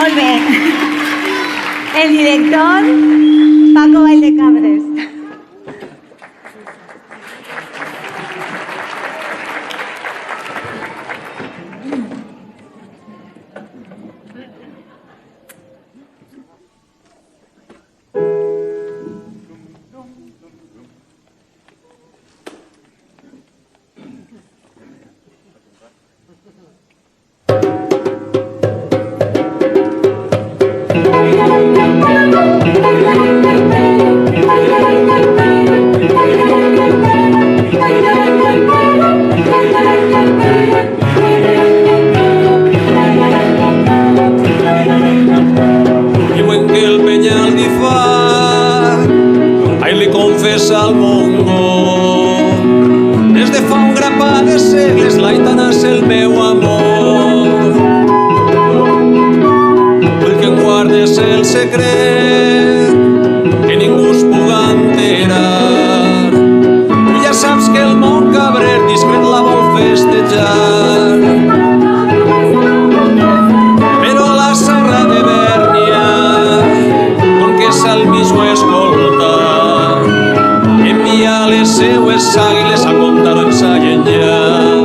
Molt bé. El director, Paco Valldecabres. Diuen que el penyal li fa, ai li confessa al mongo. Des de fa un grapat de segles l'Aitana és el meu amor. Vull que em guardes el secret, que ningú es puga enterar. Tu ja saps que el mon cabrer discret la vol festejar. Però a la serra de Bèrnia, com que Salmis ho escolta, envia les seues àguiles a contar-nos a llenyar.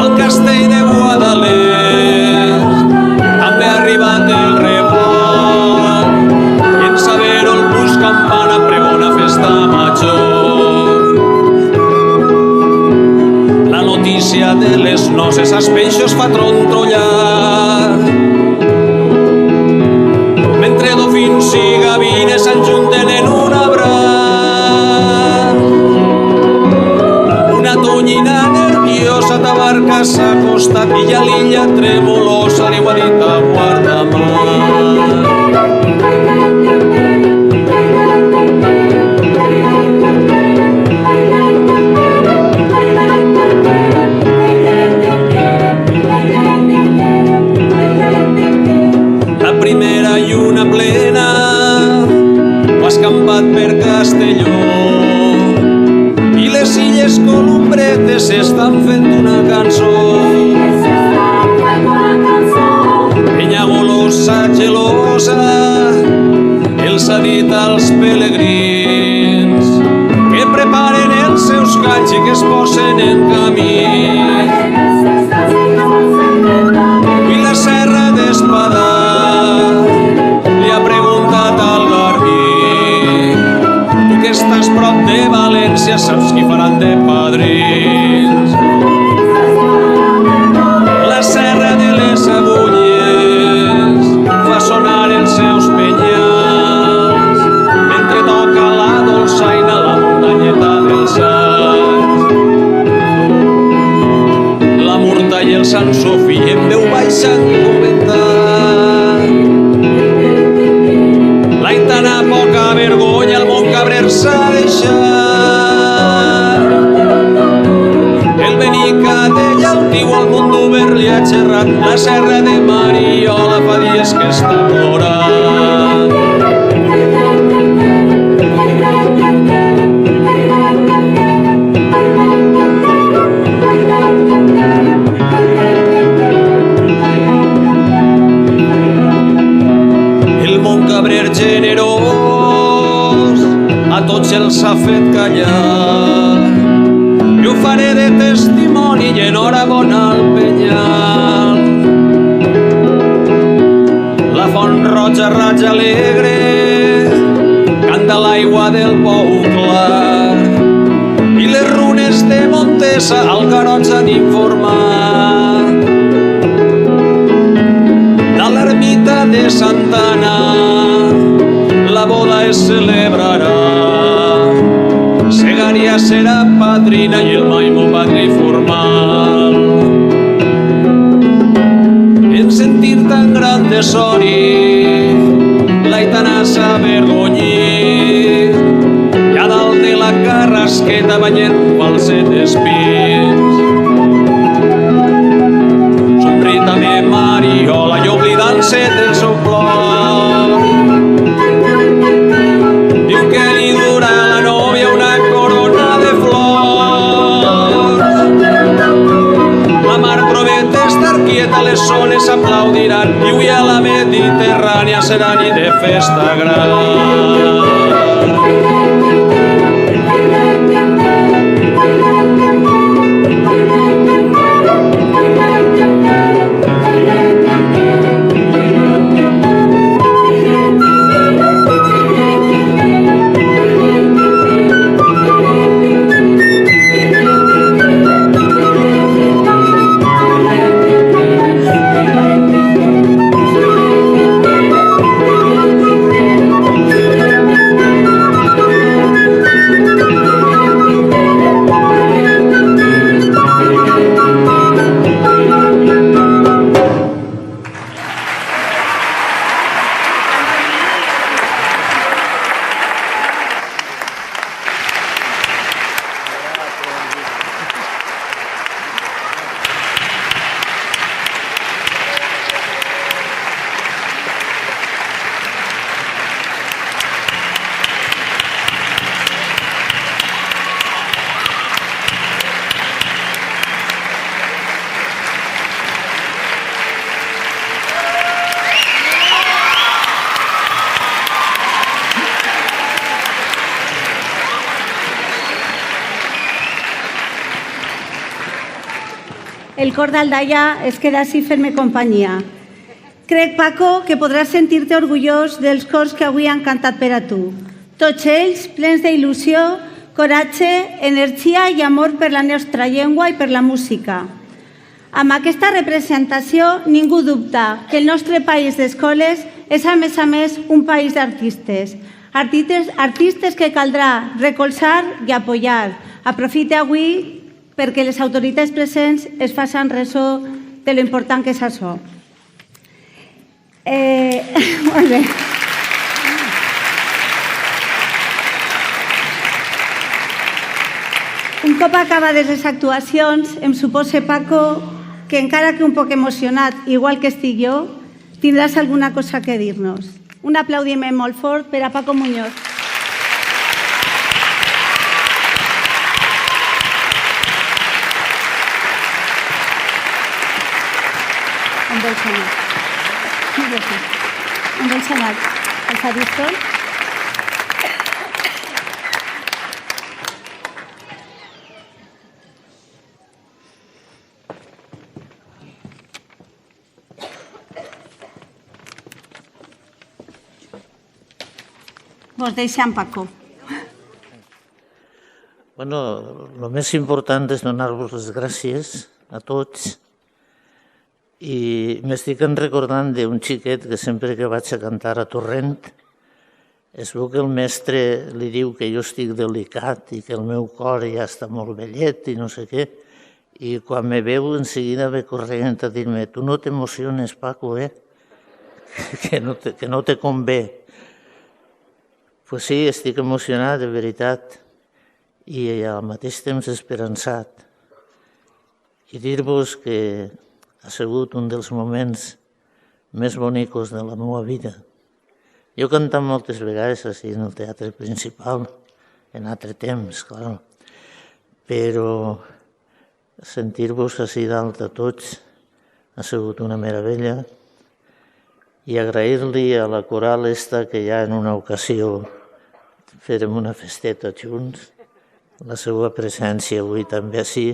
Al castell de Guadalest també ha arribat el report, i en saber-ho el bus campana pregona festa major. La notícia de les noces als peixos fa trontollar, mentre dofins i gavines s'enjunten en un abraç. Una tonyina nerviosa tabarca s'ha acostat i ja l'illa tremolosa li ho ha dit a guardamar. La primera lluna plena ho ha escampat per Castelló i les illes columbretes estan fent una cançó. Penya golosa, gelosa, els ha dit als pelegrins que preparen els seus galls i que es posen en camí. I la serra d'Espadà li ha preguntat al Garbí: tu que estàs prop de València saps qui faran de padrins? La serra de les Agulles fa sonar els seus penyals mentre toca la dolçaina la muntanyeta dels Sants. La Murta i el Sant Sofí en veu baixa han comentat: l'Aitana poca vergonya al mon cabrer s'ha deixat. El Benica de Llaltiu al món d'Obert li ha xerrat, la serra de Mariola fa dies que està plorant. El mon cabrer generós a tots els ha fet callar. Jo faré de testimoni i enhorabona al penyal. La font roja raja alegre canta l'aigua del pou clar i les runes de Montesa al Garot han informat. A l'ermita de Santa Anna la boda es celebrarà. Segària serà padrina i el Maimo padrí formal. En sentir tan gran desori l'Aitana s'ha avergonyit i a dalt de la carrasqueta banyent un falset d'espins. Somri també Mariola i oblidant-se del seu plor. Diu que li dura a la nòvia una corona de flors. La mar promet estar quieta, les zones serà ni de festa gran. El cor d'Aldaia es queda així fent-me companyia. Crec, Paco, que podràs sentir-te orgullós dels cors que avui han cantat per a tu. Tots ells plens d'il·lusió, coratge, energia i amor per la nostra llengua i per la música. Amb aquesta representació, ningú dubta que el nostre país d'escoles és, a més, un país d'artistes. Artistes que caldrà recolzar i apoyar. Aprofite avui perquè les autoritats presents es facin ressò de lo important que és això. Molt bé. Un cop acabades les actuacions, em suposa, Paco, que encara que un poc emocionat, igual que estic jo, tindràs alguna cosa que dir-nos. Un aplaudiment molt fort per a Paco Muñoz. On vols anar? On vols anar? Al faristol? Vos deixem, Paco. Bueno, el més important és donar-vos les gràcies a tots. I m'estic recordant d'un xiquet que sempre que vaig a cantar a Torrent es veu que el mestre li diu que jo estic delicat i que el meu cor ja està molt vellet i no sé què. I quan me veu enseguida ve corrent a dir-me tu no t'emociones, Paco, que no te convé. Pues sí, estic emocionat, de veritat, i al mateix temps esperançat. I dir-vos que ha sigut un dels moments més bonicos de la meva vida. Jo he cantat moltes vegades així en el teatre principal, en altre temps, clar, però sentir-vos així dalt a tots ha sigut una meravella i agrair-li a la coral esta que ja en una ocasió fèrem una festeta junts, la seva presència avui també així,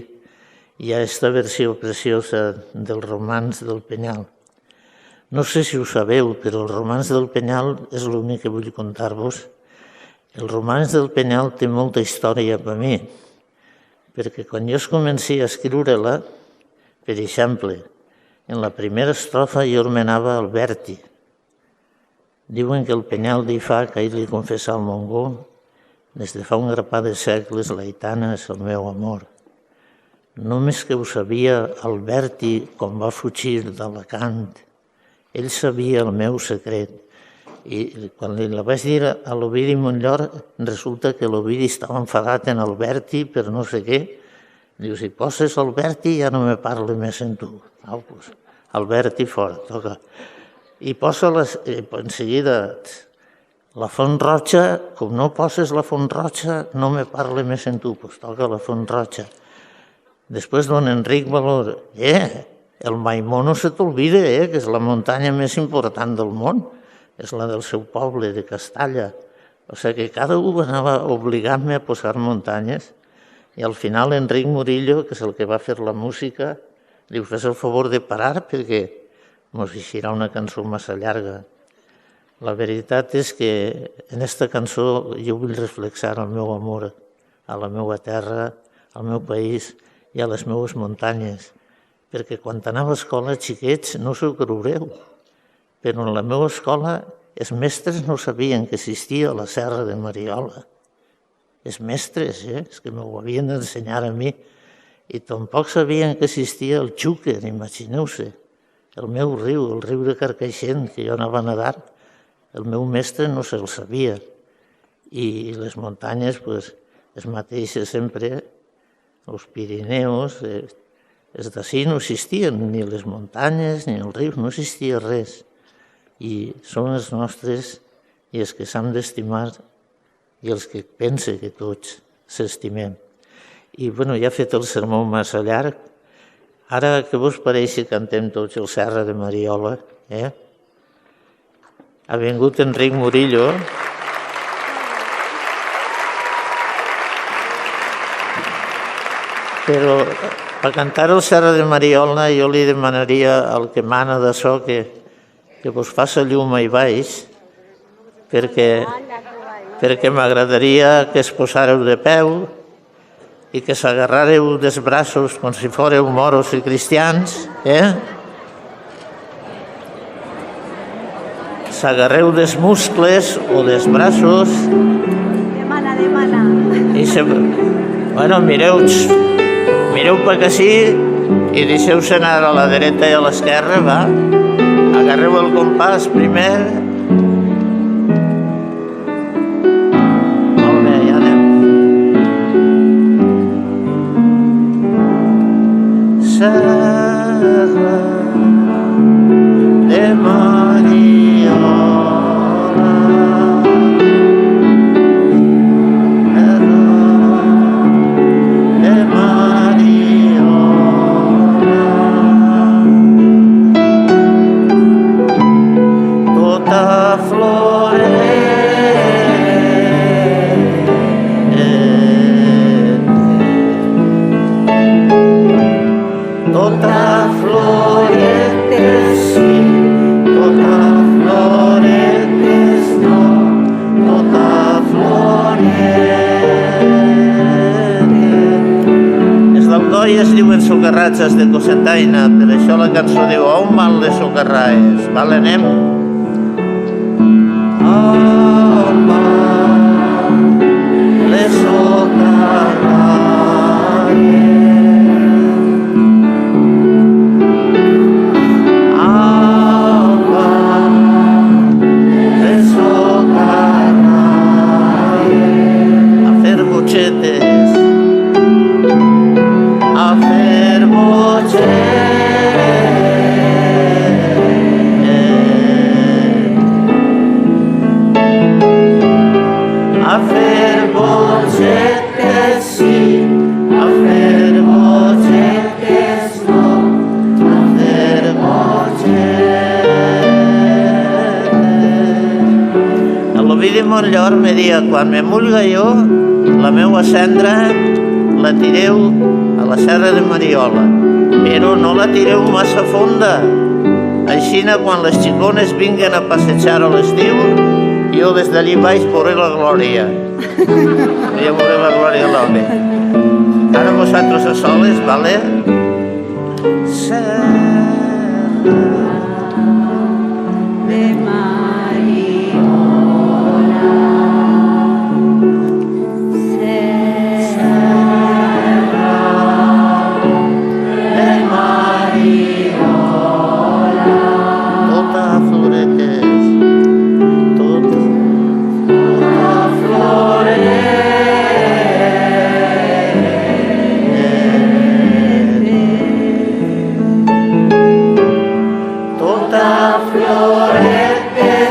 i a aquesta versió preciosa del Romans del Penyal. No sé si ho sabeu, però el Romans del Penyal és l'únic que vull contar-vos. El Romans del Penyal té molta història per mi, perquè quan jo comenci a escriure-la, per exemple, en la primera estrofa jo ormenava Alberti. Diuen que el Penyal li fa que ell li confessa al Montgó, des de fa un grapà de segles l'Aitana és el meu amor. Només que ho sabia Alberti quan va fugir d'Alacant. Ell sabia el meu secret. I quan li la vaig dir a l'Ovidi Montllor, resulta que l'Ovidi estava enfadat en Alberti per no sé què. Diu, si poses Alberti ja no me parlo més en tu. Pues, Alberti fora, toca. I posa en seguida la Font Roja, com no poses la Font Roja no me parlo més en tu, pues toca la Font Roja. Després don Enric Valor, el Maimó no se t'olvida, que és la muntanya més important del món. és la del seu poble, de Castalla. O sigui que cada un anava obligant-me a posar muntanyes i al final Enric Murillo, que és el que va fer la música, diu, fes el favor de parar perquè mos eixirà una cançó massa llarga. La veritat és que en aquesta cançó jo vull reflexar el meu amor a la meva terra, al meu país i a les meves muntanyes, perquè quan anava a escola, xiquets, no us ho creureu, però en la meva escola els mestres no sabien que existia la Serra de Mariola. Els mestres, és que m'ho havien d'ensenyar a mi, i tampoc sabien que existia el Xúquer, imagineu-se, el meu riu, el riu de Carcaixent, que jo anava a nedar, el meu mestre no se'l sabia. I les muntanyes, les mateixes sempre, els Pirineus, els d'ací no existien, ni les muntanyes, ni els rius, no existia res. I són els nostres i els que s'han d'estimar i els que pense que tots s'estimem. I ja he fet el sermó massa llarg. Ara, què vos pareix si cantem tots el Serra de Mariola? Ha vingut Enric Murillo. Però per cantar el Serra de Mariola jo li demanaria al que mana de so que vos faça llum ahí baix, perquè m'agradaria que es posàreu de peu i que s'agarràreu dels braços com si fóreu moros i cristians, s'agarreu dels muscles o dels braços. Demana. Mireu per ací i deixeu-se anar a la dreta i a l'esquerra, va? Agarreu el compàs primer. Molt bé, ja anem. Serra de Mariola, es diuen socarratges de Cocentaina, per això la cançó diu «On van les socarraes?» Vale, anem? On van les socarraes? On van les socarraes? A fer botxetes. A fer botxetes sí, a fer botxetes no, a fer botxetes. L'Ovidi Montllor me dia, quan me mulga jo, la meua cendra la tireu a la Serra de Mariola, però no la tireu massa fonda. Així, quan les xicones vinguen a passejar a l'estiu, jo des d'allí baix veuré la glòria. Jo veuré la glòria de l'home. Ara vosaltres a soles, vale? Serra de Mariola, Florete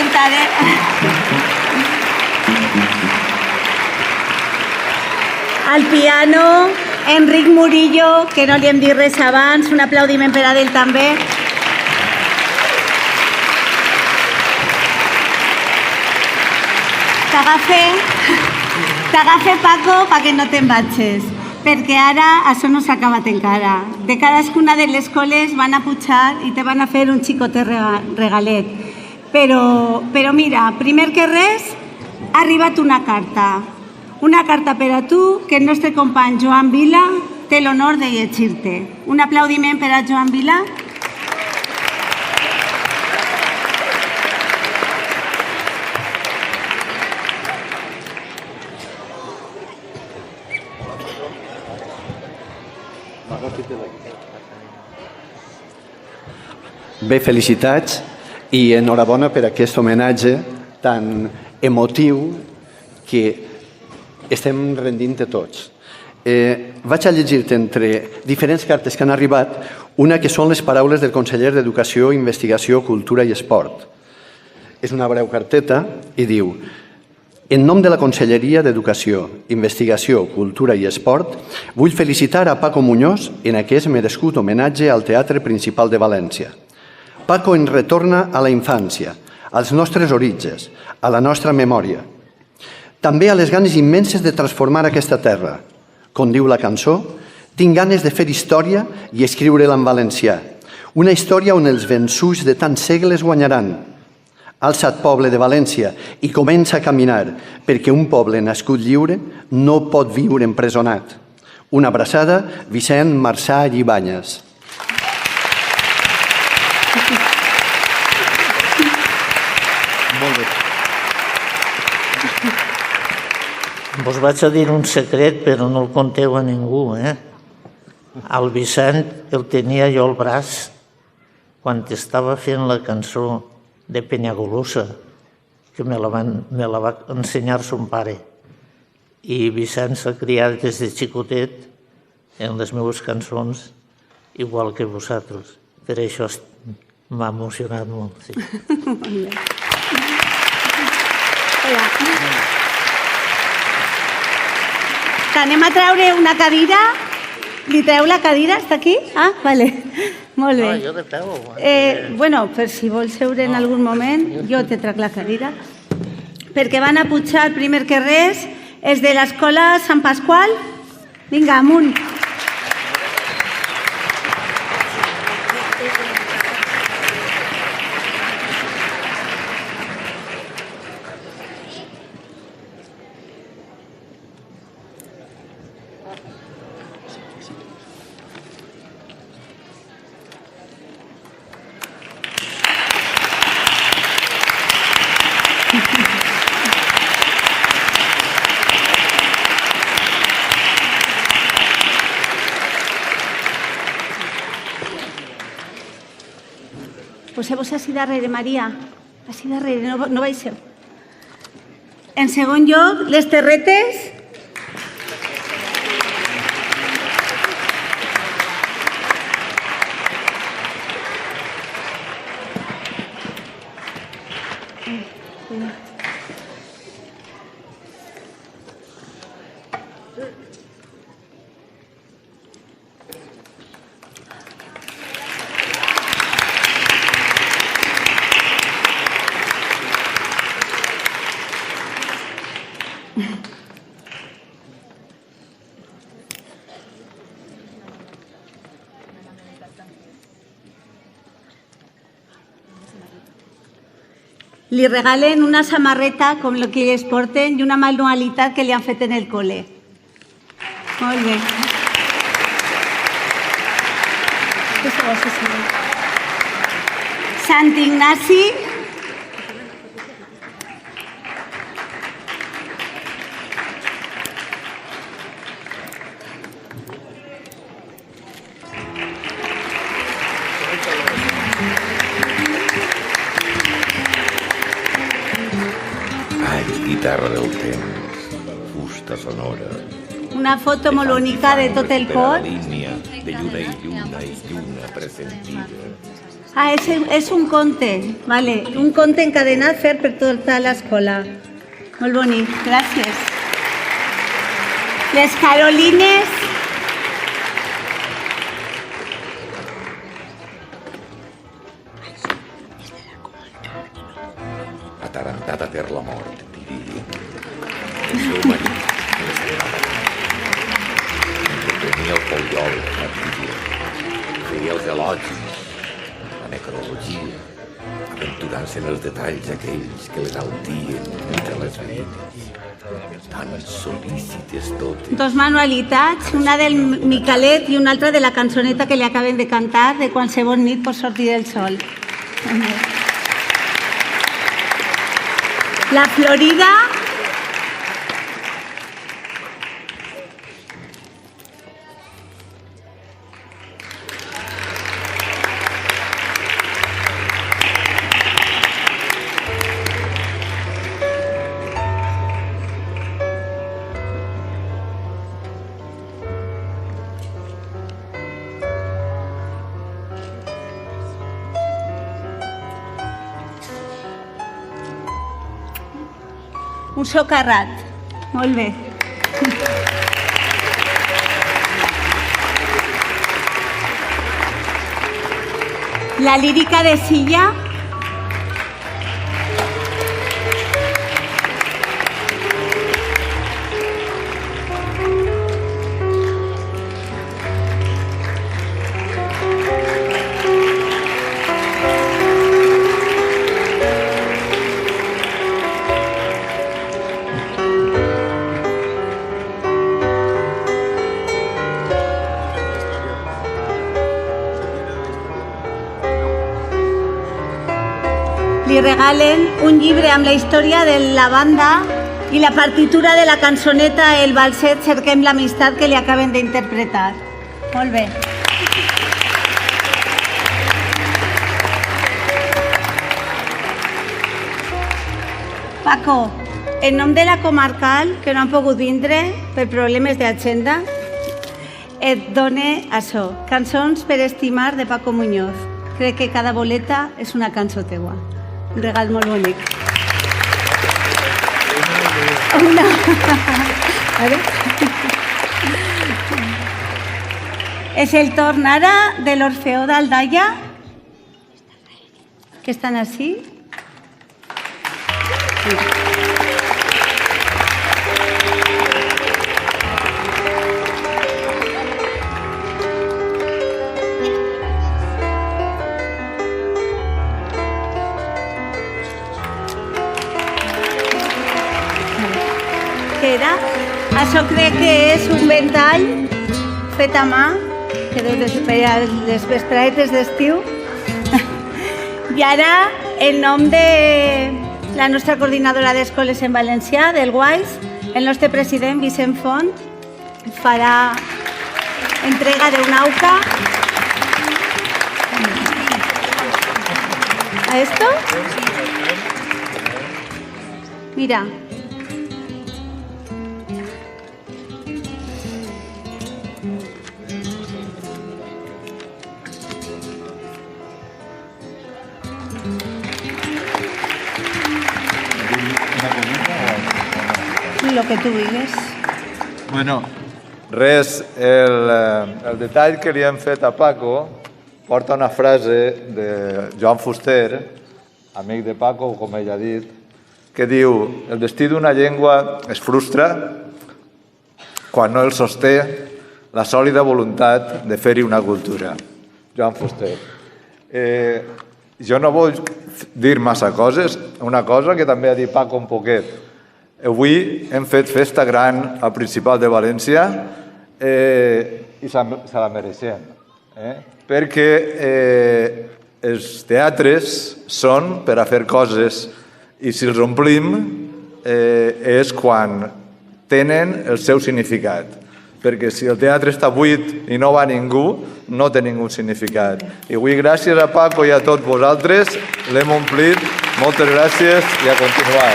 presentaré... Al piano, Enric Murillo, que no li hem dit res abans, un aplaudiment per a ell també. T'agafe, Paco, perquè no te'n vagis, perquè ara això no s'ha acabat encara. De cadascuna de les coles van a pujar i te van a fer un xicotet regalet. Però mira, primer que res, ha arribat una carta. Una carta per a tu que el nostre company Joan Vila té l'honor de llegir-te. Un aplaudiment per a Joan Vila. Bé, felicitats i enhorabona per aquest homenatge tan emotiu que estem rendint a tots. Vaig a llegir-te entre diferents cartes que han arribat una que són les paraules del conseller d'Educació, Investigació, Cultura i Esport. És una breu carteta i diu: en nom de la Conselleria d'Educació, Investigació, Cultura i Esport, vull felicitar a Paco Muñoz en aquest merescut homenatge al Teatre Principal de València. Paco ens retorna a la infància, als nostres orígens, a la nostra memòria. També a les ganes immenses de transformar aquesta terra. Com diu la cançó, tinc ganes de fer història i escriure-la en valencià. Una història on els vençuts de tants segles guanyaran. Alça't, poble de València, i comença a caminar, perquè un poble nascut lliure no pot viure empresonat. Una abraçada, Vicent Marçà Llibanyes. Molt bé. Vos vaig a dir un secret, però no el conteu a ningú, El Vicent el tenia jo al braç quan estava fent la cançó de Penyagolosa, que me la va ensenyar son pare. I Vicent s'ha criat des de xicotet en les meves cançons, igual que vosaltres. Per això m'ha emocionat molt. Sí. Anem a treure una cadira. Li treu la cadira? Està aquí? Ah, vale. Molt bé. Jo de peu. Bueno, per si vols seure en algun moment, jo te trec la cadira. Perquè van a pujar, primer que res, els de l'escola Sant Pasqual. Vinga, amunt. Poseu-vos així darrere, Maria. Així darrere, no baixeu. En segon lloc, les terretes. Li regalen una samarreta com el que ells porten i una manualitat que li han fet en el col·le. Molt bé. Sant Ignasi. Guitarra del temps, fusta sonora. Una foto molt bonica de tot el cor. Línia de lluna i lluna i lluna presentida. Ah, és un conte, vale. Un conte encadenat fet per tota l'escola. Molt bonic, gràcies. Les Carolines. Atarantata per la mort, diria. El seu marit, entreprenia el poliol, l'artilleria, feia els elogis, la necrologia, aventurant-se en els detalls aquells que l'exaltien entre les veïnes, tan sol·lícites totes. Dos manualitats, una del Micalet i una altra de la cançoneta que li acaben de cantar de Qualsevol nit pot sortir el sol. La Florida. Un socarrat. Molt bé. La lírica de Silla. Li regalen un llibre amb la història de la banda i la partitura de la cançoneta El Balset Cerquem l'amistat que li acaben d'interpretar. Molt bé. Paco, en nom de la comarcal, que no han pogut vindre per problemes d'agenda, et done això, Cançons per estimar de Paco Muñoz. Crec que cada boleta és una cançó teua. Un regal molt bonic. Una. Vale? És el torn ara de l'Orfeó d'Aldaia, que estan així. Això crec que és un ventall fet a mà, que deu d'esperar les vespretes d'estiu. I ara, en nom de la nostra coordinadora d'escoles en valencià, del WISE, el nostre president, Vicent Font, farà entrega d'una auca. ¿A esto? Mira. Lo que tú digues. Bueno, res, el detall que li hem fet a Paco porta una frase de Joan Fuster, amic de Paco, com ell ha dit, que diu: el destí d'una llengua es frustra quan no el sosté la sòlida voluntat de fer-hi una cultura. Joan Fuster. Jo no vull dir massa coses, una cosa que també ha dit Paco un poquet. Avui hem fet festa gran al Principat de València i se la mereixem, perquè els teatres són per a fer coses i si els omplim és quan tenen el seu significat, perquè si el teatre està buit i no va ningú, no té ningú significat. I avui, gràcies a Paco i a tots vosaltres, l'hem omplit. Moltes gràcies i a continuar.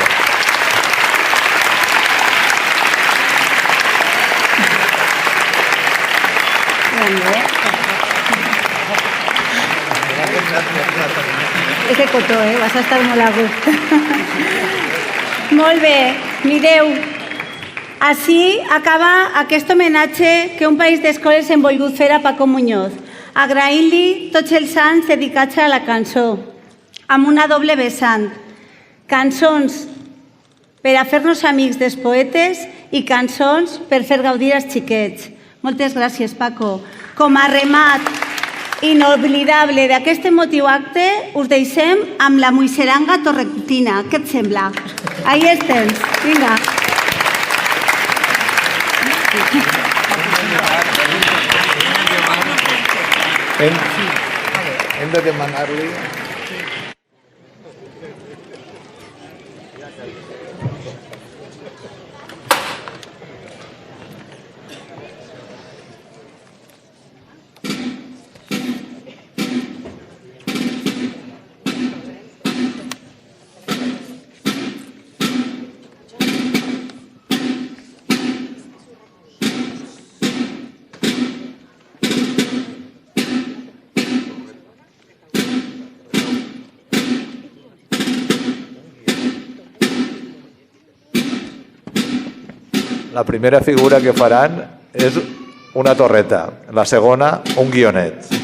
Gràcies. cotó, vas a estar molt a gust. Molt bé, mireu, així acaba aquest homenatge que un país d'escoles hem volgut fer a Paco Muñoz, agraint-li tots els anys dedicats a la cançó, amb una doble vessant. Cançons per a fer-nos amics dels poetes i cançons per fer gaudir els xiquets. Moltes gràcies, Paco. Com a remat inoblidable d'aquest emotiu acte, us deixem amb la Muixeranga torrentina. Què et sembla? Ahí estem. Vinga. Hem de demanar-li... La primera figura que faran és una torreta, la segona un guionet.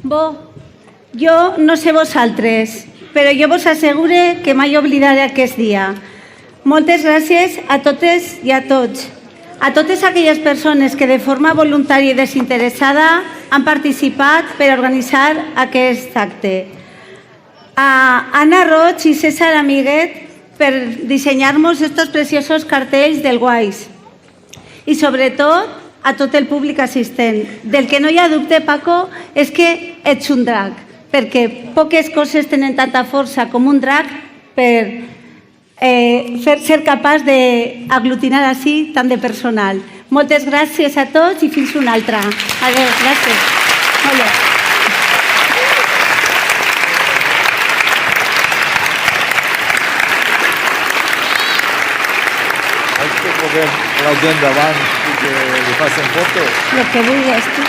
Bo, jo no sé vosaltres, però jo vos assegure que mai oblidaré aquest dia. Moltes gràcies a totes i a tots. A totes aquelles persones que de forma voluntària i desinteressada han participat per organitzar aquest acte. A Anna Roig i César Amiguet per dissenyar-nos estos preciosos cartells del Guais. I sobretot a tot el públic assistent. Del que no hi ha dubte, Paco, és que ets un drac, perquè poques coses tenen tanta força com un drac per ser capaç d'aglutinar així tant de personal. Moltes gràcies a tots i fins una altra. Adéu, gràcies. Molt bé. Vols que truquem la gent davant i que li facin fotos? Lo que vulguis, tu.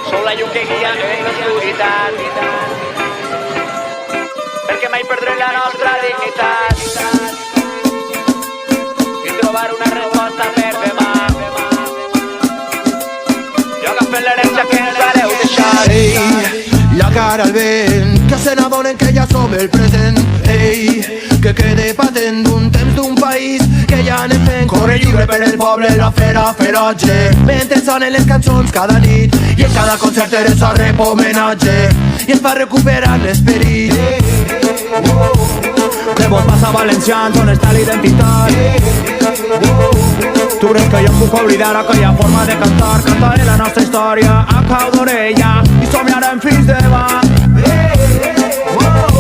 Sou la llum que guia en l'oscuritat, perquè mai perdrem la nostra dignitat i trobar una resposta per demà. Jo agafem l'herència que ens vareu deixar. Ei, la cara al vent, que se n'adonen que ja som el present. Ei, que quede patent d'un temps d'un país que ja anem fent. Corre lliure per el poble, la fera ferotge, mentre sonen les cançons cada nit i en cada concert Teresa rep homenatge i ens fa recuperar l'esperit. De vos passa valencians, on està l'identitat? Tu creus que jo em puc oblidar aquella forma de cantar? Cantaré la nostra història a cau d'orella i somiarem fins demà.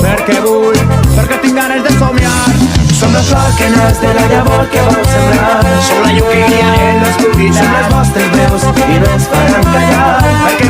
Perquè vull, perquè tinc ganes de somiar. Som el flor que naix de la llavor que vau sembrar. Som la llum que guia en l'oscuritat. Som les vostres veus i no ens faran callar. Perquè